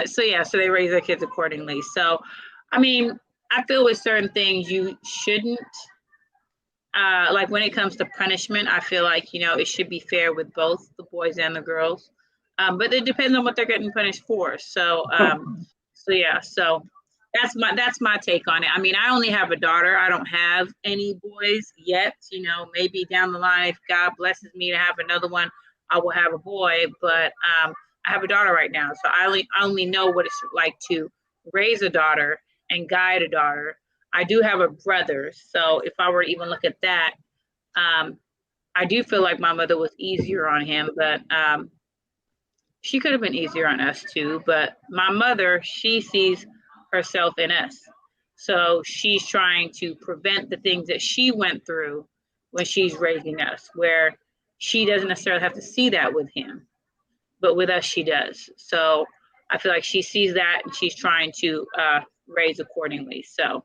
so they raise their kids accordingly. So, I mean, I feel with certain things you shouldn't, like when it comes to punishment, I feel like, it should be fair with both the boys and the girls. But it depends on what they're getting punished for. So, so that's my take on it. I mean, I only have a daughter. I don't have any boys yet. Maybe down the line, if God blesses me to have another one, I will have a boy. But I have a daughter right now, so I only know what it's like to raise a daughter and guide a daughter. I do have a brother, so if I were to even look at that, I do feel like my mother was easier on him, but she could have been easier on us too. But my mother, she sees herself in us. So she's trying to prevent the things that she went through when she's raising us, where she doesn't necessarily have to see that with him, but with us, she does. So I feel like she sees that, and she's trying to raise accordingly. So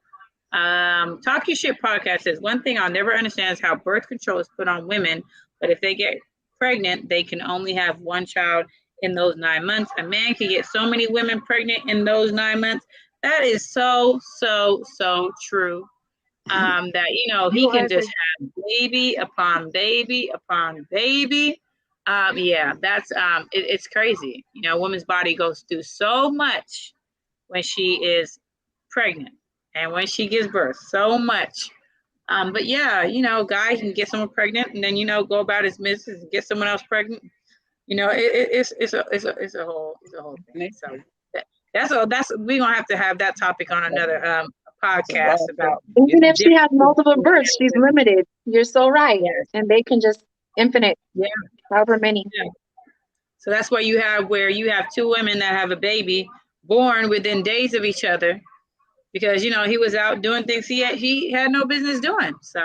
Talk Your Shit podcast says, one thing I'll never understand is how birth control is put on women, but if they get pregnant, they can only have one child in those 9 months. A man can get so many women pregnant in those 9 months. That is so true. That, he can just have baby upon baby upon baby. Yeah, that's, it's crazy. A woman's body goes through so much when she is pregnant and when she gives birth, so much. But yeah, guy can get someone pregnant and then, go about his business and get someone else pregnant. It's a whole thing. So we're gonna have to have that topic on another podcast about Even if she has different multiple births, she's limited. You're so right. Yes. And they can just infinite, Yeah. however many. Yeah. So that's why you have two women that have a baby born within days of each other, because he was out doing things he had no business doing. So,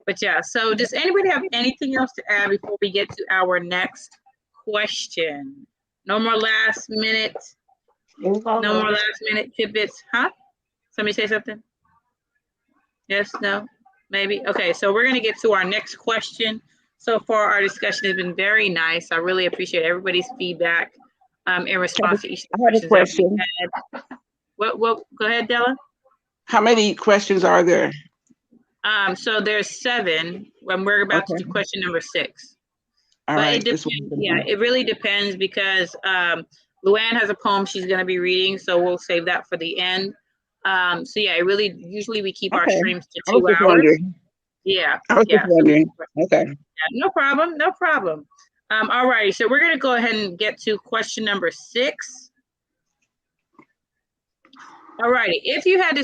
but yeah. So does anybody have anything else to add before we get to our next question? No more last minute. No more last minute tidbits, huh? Somebody say something? Yes, no, maybe? Okay, so we're gonna get to our next question. So far, our discussion has been very nice. I really appreciate everybody's feedback in response to each of the I have a questions question. that we had. What, go ahead, Della. How many questions are there? So there's 7, when we're about to do question number 6. All But right. it depends, it really depends, because Luann has a poem she's gonna be reading, so we'll save that for the end. So yeah, usually we keep our streams to 2 I was just hours. wondering. Yeah. I was just wondering. Okay. Yeah, no problem. All right, so we're gonna go ahead and get to question number 6. All righty. If you had to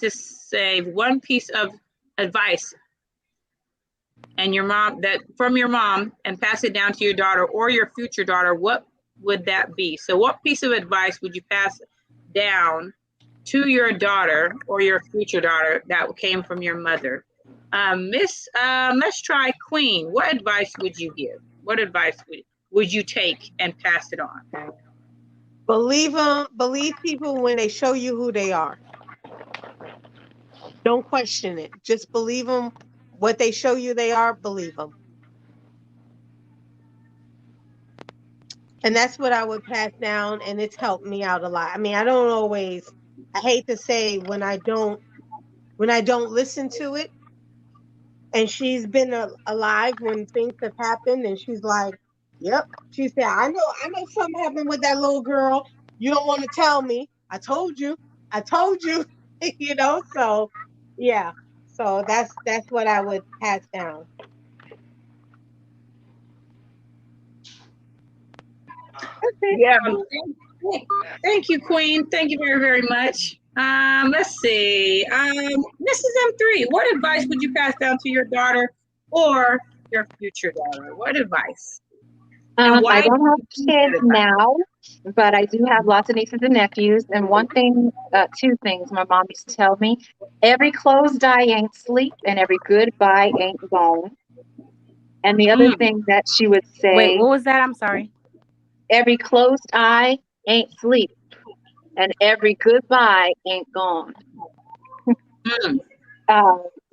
say one piece of advice from your mom and pass it down to your daughter or your future daughter, what would that be? So what piece of advice would you pass down to your daughter or your future daughter that came from your mother? Let's try Queen. What advice would you give? What advice would you take and pass it on? Believe people when they show you who they are. Don't question it. Just believe them. What they show you they are, believe them. And that's what I would pass down, and it's helped me out a lot. I mean, I hate to say when I don't listen to it, and she's been alive when things have happened, and she's like, yep. She said, I know something happened with that little girl. You don't want to tell me. I told you. So yeah. So that's what I would pass down. Yeah. Thank you, Queen. Thank you very, very much. Let's see. Mrs. M3, what advice would you pass down to your daughter or your future daughter? What advice? I don't have kids now, but I do have lots of nieces and nephews. And two things my mom used to tell me: every closed eye ain't sleep, and every goodbye ain't gone. And the other thing that she would say. Wait, what was that? I'm sorry. Every closed eye ain't sleep, and every goodbye ain't gone.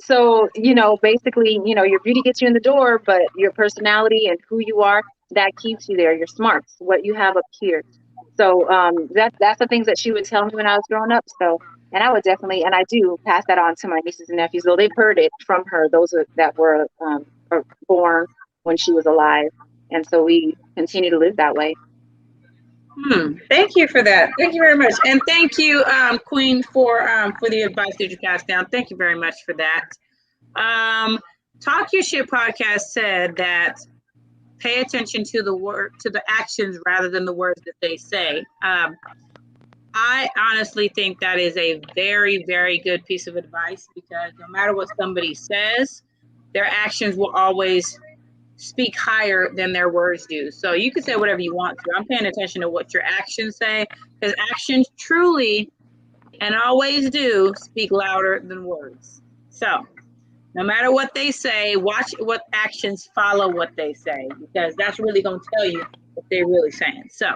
So, basically, your beauty gets you in the door, but your personality and who you are, that keeps you there. Your smarts, what you have up here. So that's the things that she would tell me when I was growing up. So, and I would definitely, and I do pass that on to my nieces and nephews, though they've heard it from her, those that were born when she was alive. And so we continue to live that way. Thank you for that. Thank you very much. And thank you, Queen, for the advice that you passed down. Thank you very much for that. Talk Your Shit podcast said that pay attention to the actions rather than the words that they say. I honestly think that is a very, very good piece of advice, because no matter what somebody says, their actions will always speak higher than their words do. So you can say whatever you want to. I'm paying attention to what your actions say, because actions truly and always do speak louder than words. So no matter what they say, watch what actions follow what they say, because that's really going to tell you what they're really saying. So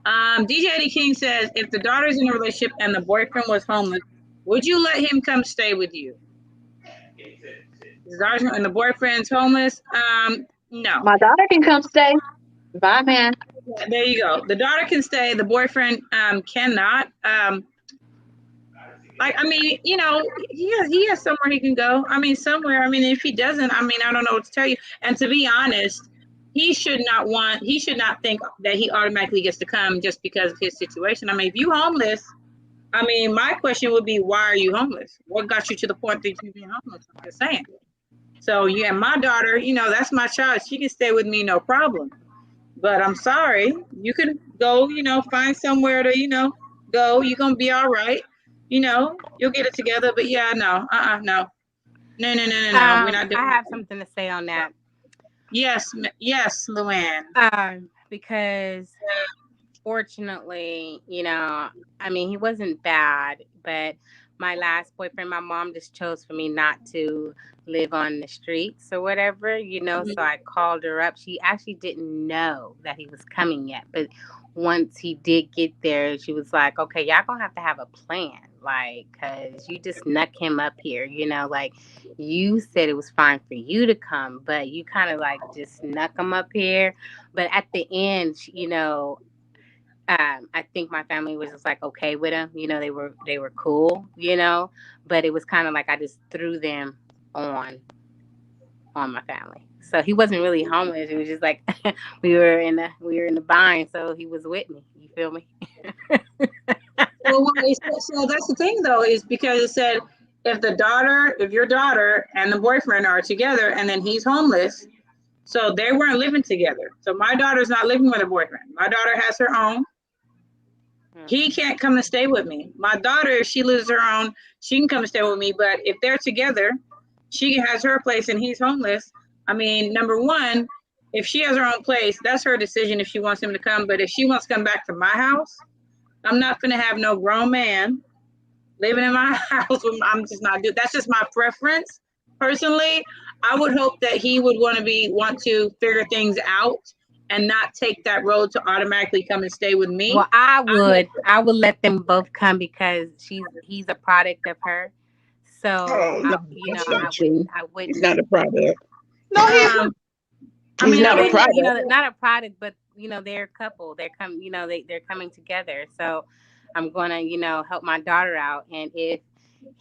DJ Eddie King says, if the daughter's in a relationship and the boyfriend was homeless, would you let him come stay with you? And the boyfriend's homeless? No. My daughter can come stay. Bye, man. There you go. The daughter can stay. The boyfriend cannot. He has somewhere he can go. Somewhere. If he doesn't, I don't know what to tell you. And to be honest, he should not think that he automatically gets to come just because of his situation. If you homeless, my question would be, why are you homeless? What got you to the point that you're being homeless? I'm just saying. So yeah, my daughter, that's my child. She can stay with me, no problem. But I'm sorry, you can go, find somewhere to, go. You're gonna be all right. you'll get it together. But yeah, no, no. No. We're not doing I have something to say on that. Yes, yes, Luann. Because fortunately, I mean, he wasn't bad, but my last boyfriend, my mom just chose for me not to live on the streets or whatever, so I called her up. She actually didn't know that he was coming yet, but once he did get there, she was like, okay, y'all gonna have a plan, like, because you just snuck him up here, like, you said it was fine for you to come, but you kind of like just snuck him up here. But at the end, I think my family was just like okay with him. They were cool. But it was kind of like I just threw them on my family. So he wasn't really homeless. It was just like we were in the bind, so he was with me. You feel me? Well, so that's the thing though, is because it said if your daughter and the boyfriend are together, and then he's homeless, so they weren't living together. So my daughter's not living with a boyfriend. My daughter has her own. He can't come and stay with me. My daughter, if she lives her own, she can come and stay with me. But if they're together, she has her place and he's homeless. I mean, number one, if she has her own place, that's her decision if she wants him to come. But if she wants to come back to my house, I'm not going to have no grown man living in my house. I'm just not doing. That's just my preference. Personally, I would hope that he would want to figure things out and not take that road to automatically come and stay with me. Well, I would let them both come because he's a product of her. So I wouldn't. He's not a product. No, He's not a product. Not a product, but they're a couple. They're they're coming together. So I'm gonna help my daughter out, and if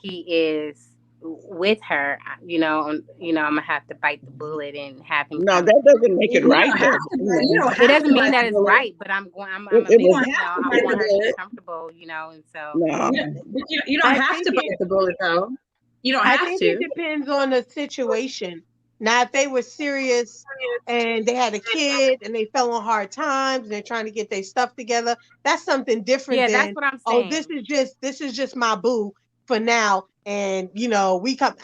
he is with her, I'm gonna have to bite the bullet and have him. No, that doesn't make it right. It doesn't mean that it's right, but I want her to be comfortable, and so. No. You don't have to bite the bullet though. You don't have to. I think it depends on the situation. Now, if they were serious and they had a kid and they fell on hard times and they're trying to get their stuff together, that's something different. Yeah, that's what I'm saying. Oh, this is just my boo for now, and we come.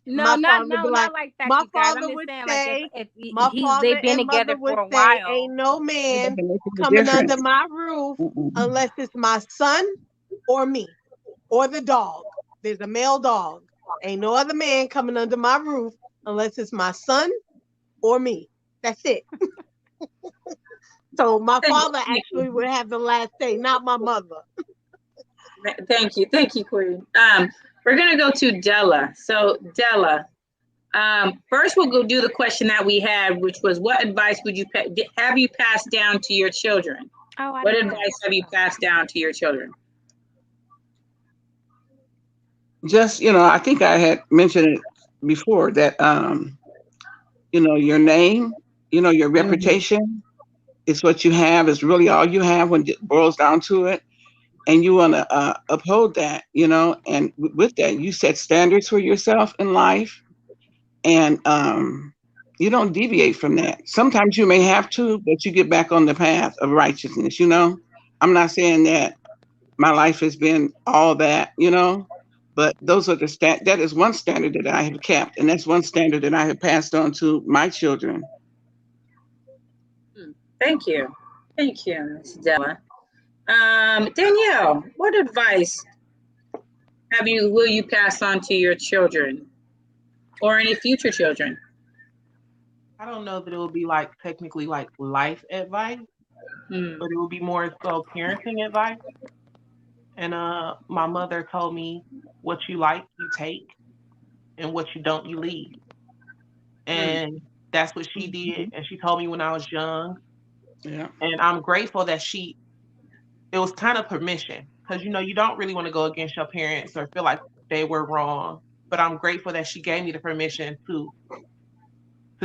No, not like that. My you guys. father I'm would saying, say, like, if they've been and together mother for a would say, while. ain't no man coming under my roof unless it's my son or me or the dog. There's a male dog. Ain't no other man coming under my roof unless it's my son or me. That's it. So my father actually would have the last say, not my mother. Thank you, Queen. We're gonna go to Della. So Della, first we'll go do the question that we had, which was, what advice would you have you passed down to your children? What advice have you passed down to your children? Just, I think I had mentioned it before that, your name, your reputation is what you have, is really all you have when it boils down to it. And you want to uphold that, and with that, you set standards for yourself in life, and you don't deviate from that. Sometimes you may have to, but you get back on the path of righteousness, I'm not saying that my life has been all that, but those are that is one standard that I have kept, and that's one standard that I have passed on to my children. Thank you, Ms. Della. Danielle, what advice will you pass on to your children or any future children? I don't know that it will be technically life advice, but it will be more so parenting advice. And my mother told me, what you like, you take, and what you don't, you leave. And that's what she did. And she told me when I was young. Yeah. And I'm grateful that it was kind of permission, because, you don't really want to go against your parents or feel like they were wrong. But I'm grateful that she gave me the permission to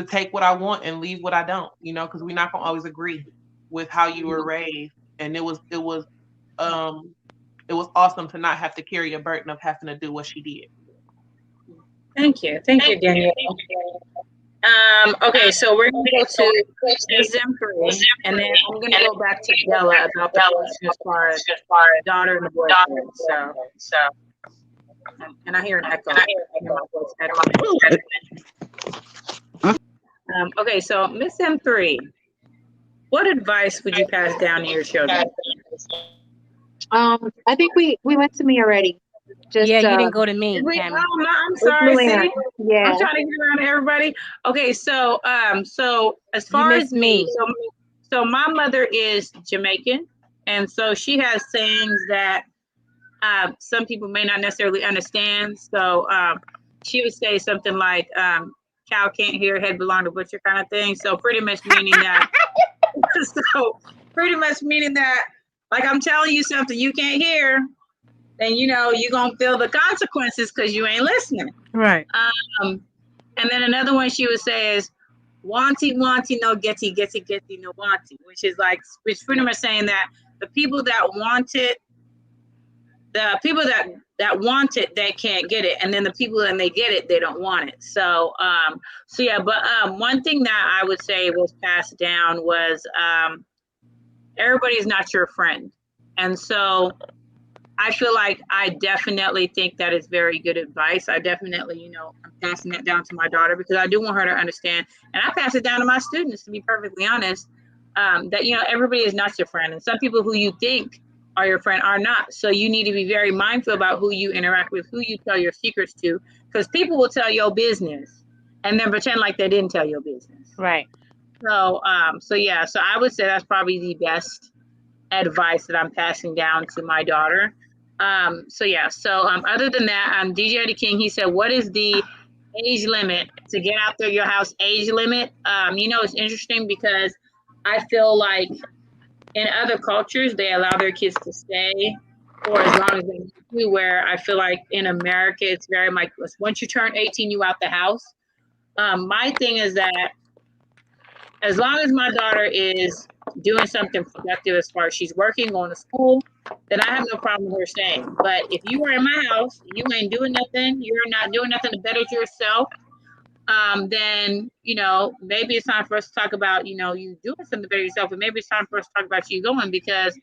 take what I want and leave what I don't, because we're not going to always agree with how you were raised. And it was awesome to not have to carry a burden of having to do what she did. Thank you, Danielle. Okay, so we're gonna go to Wisdom 3, and then I'm gonna go back to Della about the question as far as daughter and the boyfriend. So, and I hear an echo. I hear my voice echoing. Okay, so Miss M3, what advice would you pass down to your children? I think we went to me already. Just yeah, you didn't go to me, Wait, Tammy. oh, no, I'm sorry. See, yeah. I'm trying to get around to everybody. Okay, so as far as me, so my mother is Jamaican, and so she has sayings that some people may not necessarily understand. So she would say something like, "Cow can't hear, head belong to butcher," kind of thing. So pretty much meaning that. So pretty much meaning that, like, I'm telling you something you can't hear, then you know you're gonna feel the consequences because you ain't listening. Right. And then another one she would say is wanty wanty no getty getty getty no wanty, which pretty much saying that the people that want it, they can't get it, and then the people that they get it, they don't want it. So yeah, but one thing that I would say was passed down was everybody's not your friend. And so I feel like I definitely think that is very good advice. I definitely, I'm passing that down to my daughter because I do want her to understand. And I pass it down to my students, to be perfectly honest, that, everybody is not your friend. And some people who you think are your friend are not. So you need to be very mindful about who you interact with, who you tell your secrets to, because people will tell your business and then pretend like they didn't tell your business. Right. So, yeah, so I would say that's probably the best advice that I'm passing down to my daughter. So yeah, so other than that, DJ Eddie King, he said, what is the age limit to get out there your house age limit? It's interesting because I feel like in other cultures, they allow their kids to stay for as long as they need to, where I feel like in America, it's very much, once you turn 18, you out the house. My thing is that as long as my daughter is doing something productive as far as she's working, going to school, then I have no problem with her staying. But if you are in my house, you ain't doing nothing, you're not doing nothing to better yourself, then, maybe it's time for us to talk about, you doing something to better yourself, and maybe it's time for us to talk about you going, because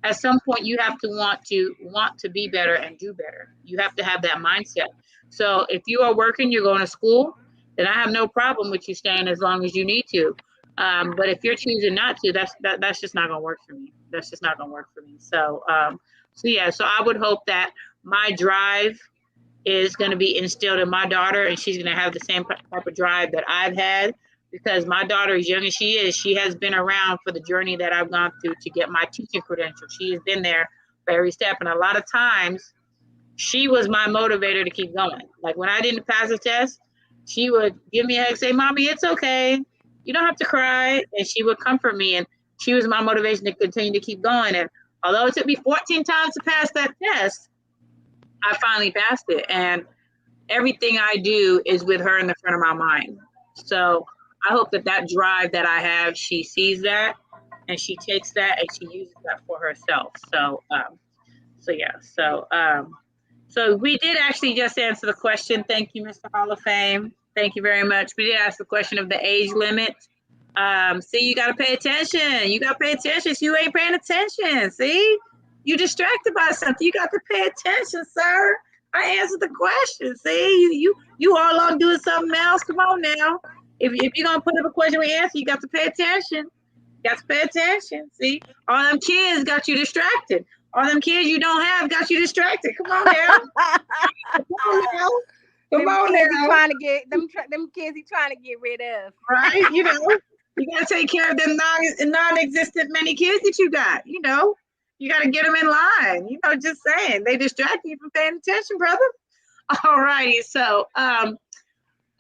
at some point you have to want to be better and do better. You have to have that mindset. So if you are working, you're going to school, then I have no problem with you staying as long as you need to. But if you're choosing not to, that's just not going to work for me. That's just not going to work for me. So, yeah, so I would hope that my drive is going to be instilled in my daughter, and she's going to have the same type of drive that I've had, because my daughter, as young as she is, she has been around for the journey that I've gone through to get my teaching credential. She has been there for every step. And a lot of times she was my motivator to keep going. Like when I didn't pass a test, she would give me a hug, say, "Mommy, it's okay. You don't have to cry." And she would comfort me. And she was my motivation to continue to keep going. And although it took me 14 times to pass that test, I finally passed it. And everything I do is with her in the front of my mind. So I hope that drive that I have, she sees that and she takes that and she uses that for herself. So, yeah. So we did actually just answer the question. Thank you, Mr. Hall of Fame. Thank you very much. We did ask the question of the age limit. See, you got to pay attention. You got to pay attention. So you ain't paying attention. See, you distracted by something. You got to pay attention, sir. I answered the question. See, you all on doing something else. Come on now. If you're gonna put up a question we answer, you got to pay attention. You got to pay attention. See, all them kids got you distracted. All them kids you don't have got you distracted. Come on now. Come on now. Come on now. Trying to get them kids he trying to get rid of. Right? You gotta take care of them non-existent many kids that you got. You gotta get them in line. Just saying, they distract you from paying attention, brother. All righty. So,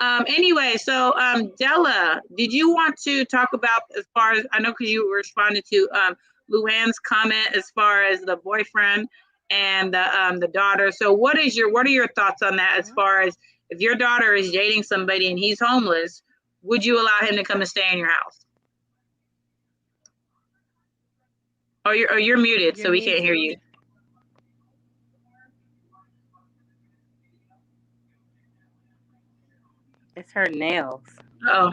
anyway, so Della, did you want to talk about, as far as I know, because you were responding to Luann's comment as far as the boyfriend and the daughter. So what are your thoughts on that, as far as if your daughter is dating somebody and he's homeless, would you allow him to come and stay in your house? Or you're muted, so we can't hear you. It's her nails. Oh,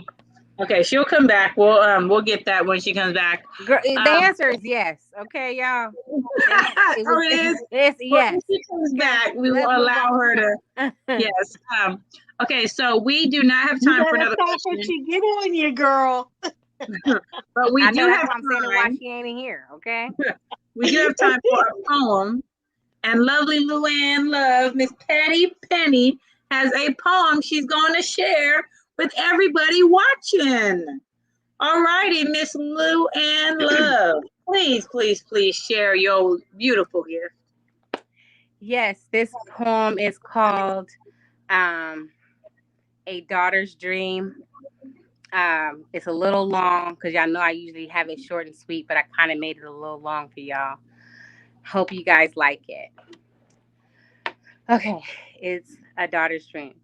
okay. She'll come back. We'll get that when she comes back. Girl, the answer is yes. Okay, y'all. Oh, it is. It's Well, yes. if she comes Okay, back, we let's will move allow her to. on. Yes. Okay. So we do not have You time for better another stop what question, you get on you, girl. but we I know do that's have why I'm saying it why time. she ain't in here. Okay. We do have time for a poem. And lovely Luann Love, Miss Patty Penny, has a poem she's going to share with everybody watching. All righty, Miss Luann Love, please, please, please share your beautiful gift. Yes, this poem is called A Daughter's Dream. It's a little long because y'all know I usually have it short and sweet, but I kind of made it a little long for y'all. Hope you guys like it. Okay, it's A Daughter's Dream.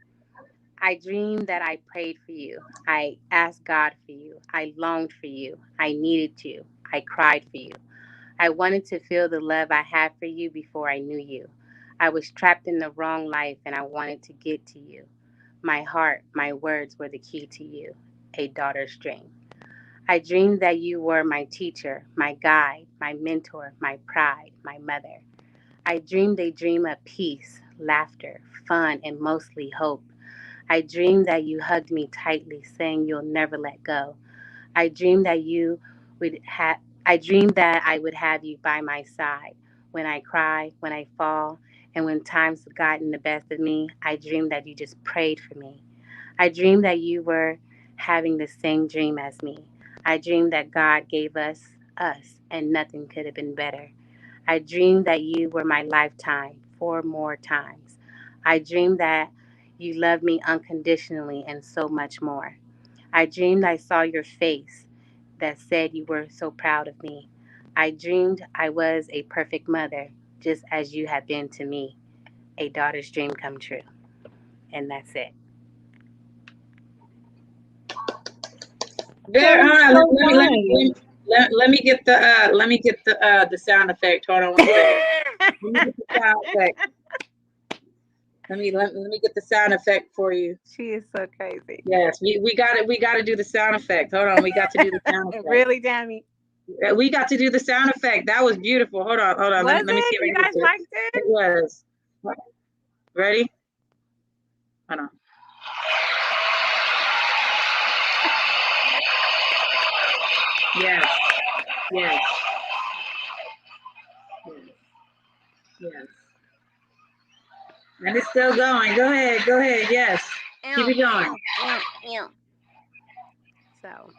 I dreamed that I prayed for you. I asked God for you. I longed for you. I needed you. I cried for you. I wanted to feel the love I had for you before I knew you. I was trapped in the wrong life and I wanted to get to you. My heart, my words were the key to you. A daughter's dream. I dreamed that you were my teacher, my guide, my mentor, my pride, my mother. I dreamed a dream of peace, laughter, fun, and mostly hope. I dreamed that you hugged me tightly, saying you'll never let go. I dreamed that you would have I dreamed that I would have you by my side. When I cry, when I fall, and when times have gotten the best of me, I dreamed that you just prayed for me. I dreamed that you were having the same dream as me. I dreamed that God gave us, and nothing could have been better. I dreamed that you were my lifetime 4 more times. I dreamed that you loved me unconditionally and so much more. I dreamed I saw your face that said you were so proud of me. I dreamed I was a perfect mother, just as you have been to me. A daughter's dream come true. And that's it. There, That is let, so let me let me nice. let me get the sound effect. Hold on one second. Let me get the sound effect. Let me get the sound effect for you. She is so crazy. Yes, we got to do the sound effect. Hold on, we got to do the sound effect. Really, Tammy? We got to do the sound effect. That was beautiful. Hold on. Was Let me see it? if I You can get guys to it. liked it? It was. Ready? Hold on. Yes. Yes. Yes. Yes. And it's still going. Go ahead. Go ahead. Yes. Keep it going. So.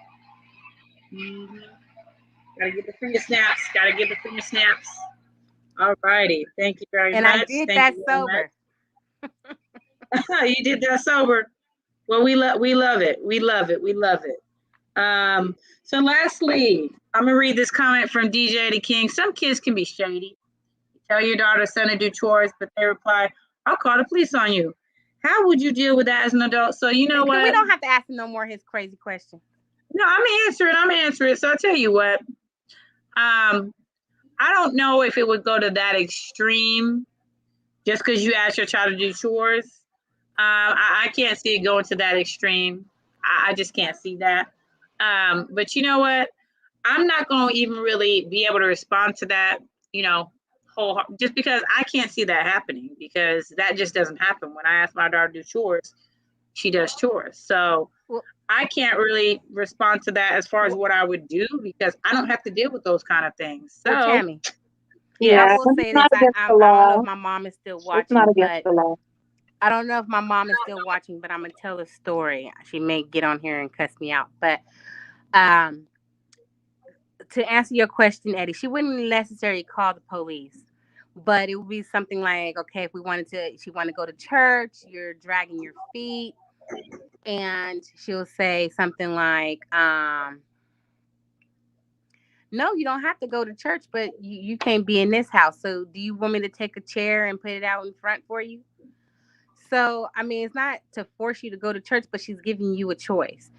Mm-hmm. Gotta get the finger snaps. Gotta get the finger snaps. All righty. Thank you very And I much. did Thank that you very sober. much. You did that sober. Well, we love it. We love it. We love it. So lastly, I'm gonna read this comment from DJ the King. Some kids can be shady. Tell your daughter or son to do chores, but they reply, "I'll call the police on you." How would you deal with that as an adult? So you know what? We don't have to ask him no more his crazy question. No, I'm answering. So I'll tell you what. I don't know if it would go to that extreme just because you ask your child to do chores. I can't see it going to that extreme. I just can't see that. But you know what? I'm not going to even really be able to respond to that, you know, just because I can't see that happening because that just doesn't happen. When I ask my daughter to do chores, she does chores. So Well, I can't really respond to that as far as what I would do because I don't have to deal with those kind of things. So, well, Tammy, yes. I Yeah, will it's say this. not against the I don't know if law. my mom is still It's not watching, against but the law. I don't know if my mom is still watching, but I'm gonna tell a story. She may get on here and cuss me out, but um, to answer your question, Eddie, she wouldn't necessarily call the police, but it would be something like, okay, if she wanted to go to church, you're dragging your feet, and she'll say something like, no, you don't have to go to church, but you can't be in this house. So do you want me to take a chair and put it out in front for you? So, I mean, it's not to force you to go to church, but she's giving you a choice.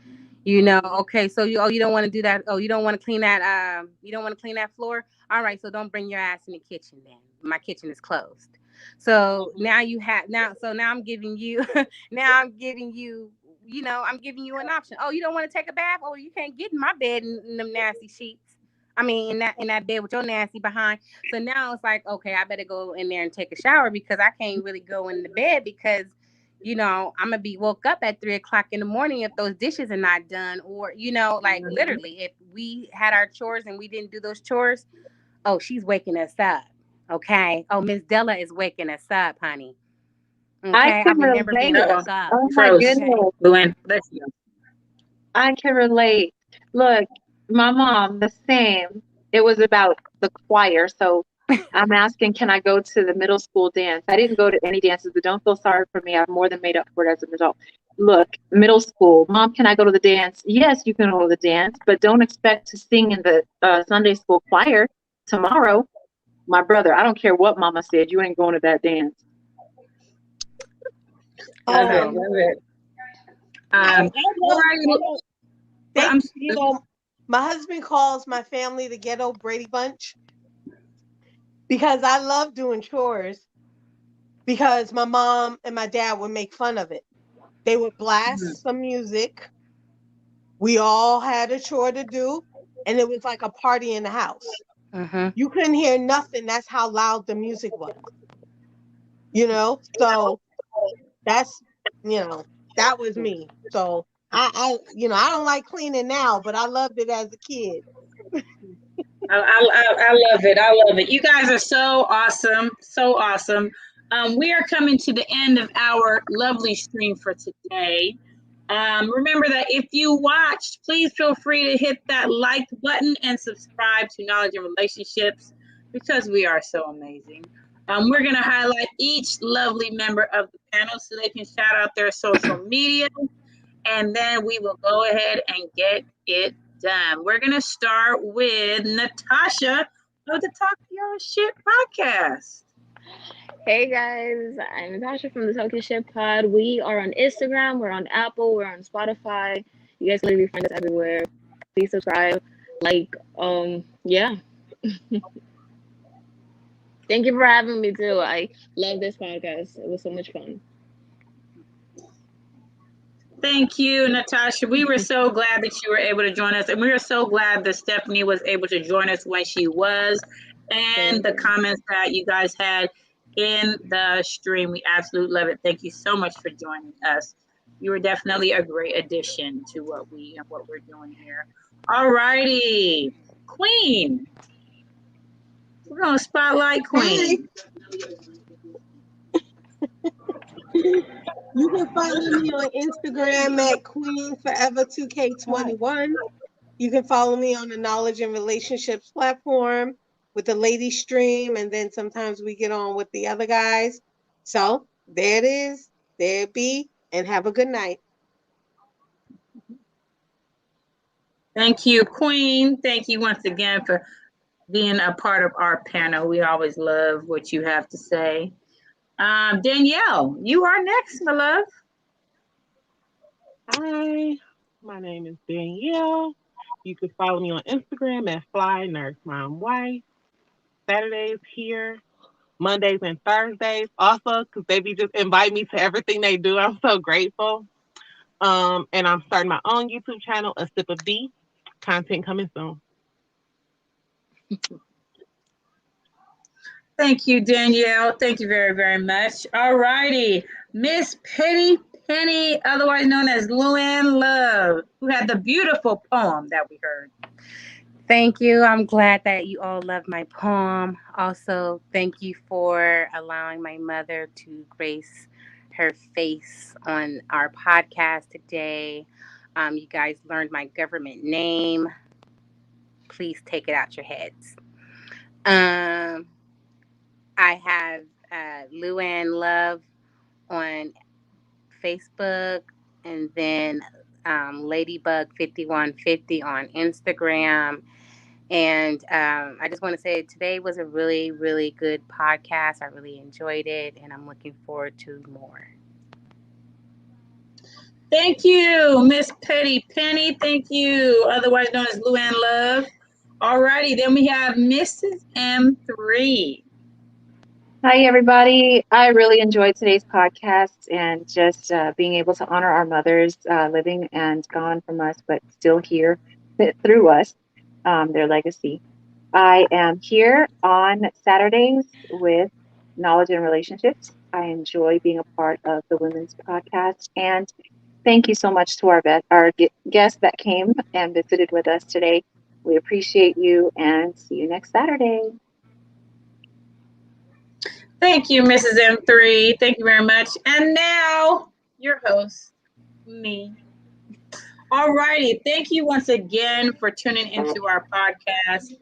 Okay, so you don't want to do that. Oh, you don't want to clean that you don't want to clean that floor? All right, so don't bring your ass in the kitchen then. My kitchen is closed. So now I'm giving you now I'm giving you I'm giving you an option. Oh, you don't want to take a bath? Oh, you can't get in my bed in them nasty sheets. I mean, in that bed with your nasty behind. So now it's like, okay, I better go in there and take a shower because I can't really go in the bed because, I'm gonna be woke up at 3:00 in the morning if those dishes are not done, or like literally, if we had our chores and we didn't do those chores, oh, she's waking us up. Okay. Oh, Miss Della is waking us up, honey. Okay. I I can remember being relate. woke up. Oh my Froze. goodness. Luann, let's go. I can relate. Look, my mom, the same. It was about the choir. So I'm asking, can I go to the middle school dance? I didn't go to any dances, but don't feel sorry for me. I've more than made up for it as an adult. Look, middle school. Mom, can I go to the dance? Yes, you can go to the dance, but don't expect to sing in the Sunday school choir tomorrow. My brother, I don't care what mama said. You ain't going to that dance. Love it. Love it. I Well, love, my husband calls my family the ghetto Brady Bunch because I love doing chores because my mom and my dad would make fun of it. They would blast some music. We all had a chore to do, and it was like a party in the house. You couldn't hear nothing. That's how loud the music was. So that's that was me. So I don't like cleaning now, but I loved it as a kid. I love it. I love it. You guys are so awesome. So awesome. We are coming to the end of our lovely stream for today. Remember that if you watched, please feel free to hit that like button and subscribe to Knowledge and Relationships because we are so amazing. We're going to highlight each lovely member of the panel so they can shout out their social media, and then we will go ahead and get it done. We're going to start with Natasha of the Talk Your Shit podcast. Hey guys, I'm Natasha from the Talk Your Shit pod. We are on Instagram, we're on Apple, we're on Spotify. You guys can literally find us everywhere. Please subscribe, yeah. Thank you for having me too. I love this podcast. It was so much fun. Thank you, Natasha. We were so glad that you were able to join us, and we are so glad that Stephanie was able to join us when she was, and the comments that you guys had in the stream. We absolutely love it. Thank you so much for joining us. You were definitely a great addition to what we're doing here. All righty, Queen. We're gonna spotlight Queen. You can follow me on Instagram at QueenForever2K21. You can follow me on the Knowledge and Relationships platform with the lady stream, and then sometimes we get on with the other guys. So there it is. There it be, and have a good night. Thank you, Queen. Thank you once again for being a part of our panel. We always love what you have to say. Danielle, you are next, my love. Hi, my name is Danielle. You can follow me on Instagram at Fly Nurse Mom Wife. Saturdays here, Mondays and Thursdays also, because they be just invite me to everything they do. I'm so grateful. And I'm starting my own YouTube channel, A Sip of D. Content coming soon. Thank you, Danielle. Thank you very, very much. All righty. Miss Penny Penny, otherwise known as Luann Love, who had the beautiful poem that we heard. Thank you. I'm glad that you all love my poem. Also, thank you for allowing my mother to grace her face on our podcast today. You guys learned my government name. Please take it out your heads. I have Luann Love on Facebook, and then Ladybug5150 on Instagram. And I just want to say today was a really, really good podcast. I really enjoyed it, and I'm looking forward to more. Thank you, Miss Petty Penny. Thank you, otherwise known as Luann Love. All righty, then we have Mrs. M3. Hi, everybody. I really enjoyed today's podcast and just being able to honor our mothers living and gone from us, but still here through us, their legacy. I am here on Saturdays with Knowledge and Relationships. I enjoy being a part of the Women's Podcast. And thank you so much to our guests that came and visited with us today. We appreciate you and see you next Saturday. Thank you, Mrs. M3. Thank you very much. And now, your host, me. All righty. Thank you once again for tuning into our podcast.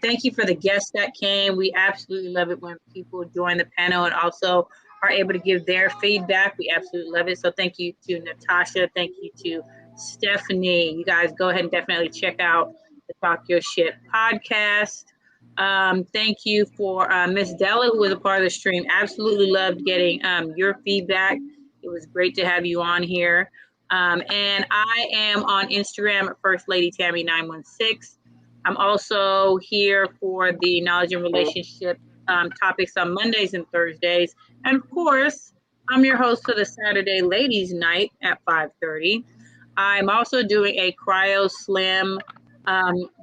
Thank you for the guests that came. We absolutely love it when people join the panel and also are able to give their feedback. We absolutely love it. So thank you to Natasha. Thank you to Stephanie. You guys go ahead and definitely check out the Talk Your Shit podcast. Thank you for Miss Della, who was a part of the stream. Absolutely loved getting your feedback. It was great to have you on here. And I am on Instagram at First Lady Tammy 916. I'm also here for the Knowledge and Relationship topics on Mondays and Thursdays. And of course, I'm your host for the Saturday Ladies Night at 5:30. I'm also doing a Cryo Slim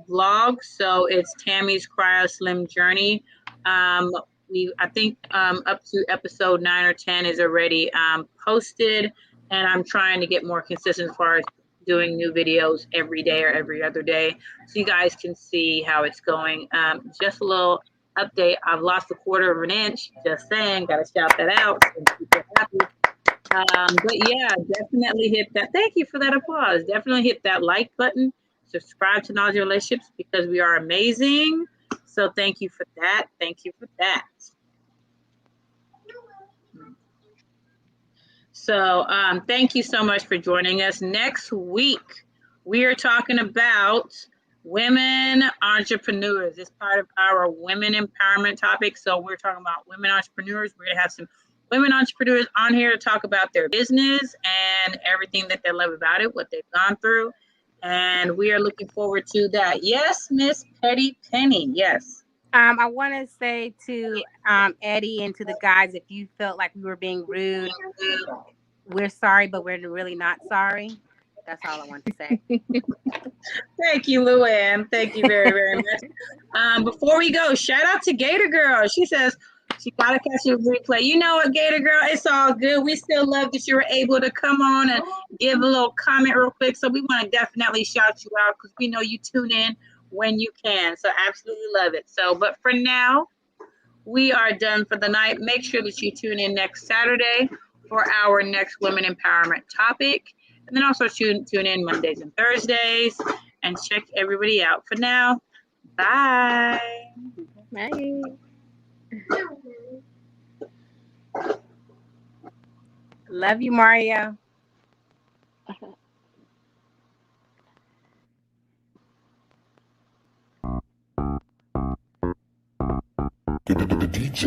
vlog. So it's Tammy's Cryo Slim Journey. I think up to episode 9 or 10 is already posted. And I'm trying to get more consistent as far as doing new videos every day or every other day, so you guys can see how it's going. Just a little update. I've lost 1/4 inch. Just saying, gotta shout that out. So people are happy. But yeah, definitely hit that. Thank you for that applause. Definitely hit that like button. Subscribe to Knowledge and Relationships because we are amazing. So thank you for that. Thank you for that. So thank you so much for joining us. Next week, we are talking about women entrepreneurs. It's part of our women empowerment topic. So we're talking about women entrepreneurs. We're going to have some women entrepreneurs on here to talk about their business and everything that they love about it, what they've gone through. And we are looking forward to that. Yes, Miss Petty Penny. Yes. I want to say to Eddie and to the guys, if you felt like we were being rude, we're sorry, but we're really not sorry. That's all I want to say. Thank you, Luann. Thank you very, very much. Before we go, shout out to Gator Girl. She says she got to catch a replay. You know what, Gator Girl? It's all good. We still love that you were able to come on and give a little comment real quick. So we want to definitely shout you out because we know you tune in when you can. So absolutely love it. So, but for now, we are done for the night. Make sure that you tune in next Saturday for our next women empowerment topic. And then also tune in Mondays and Thursdays and check everybody out. For now, bye. Bye. Love you, Mario. The DJ.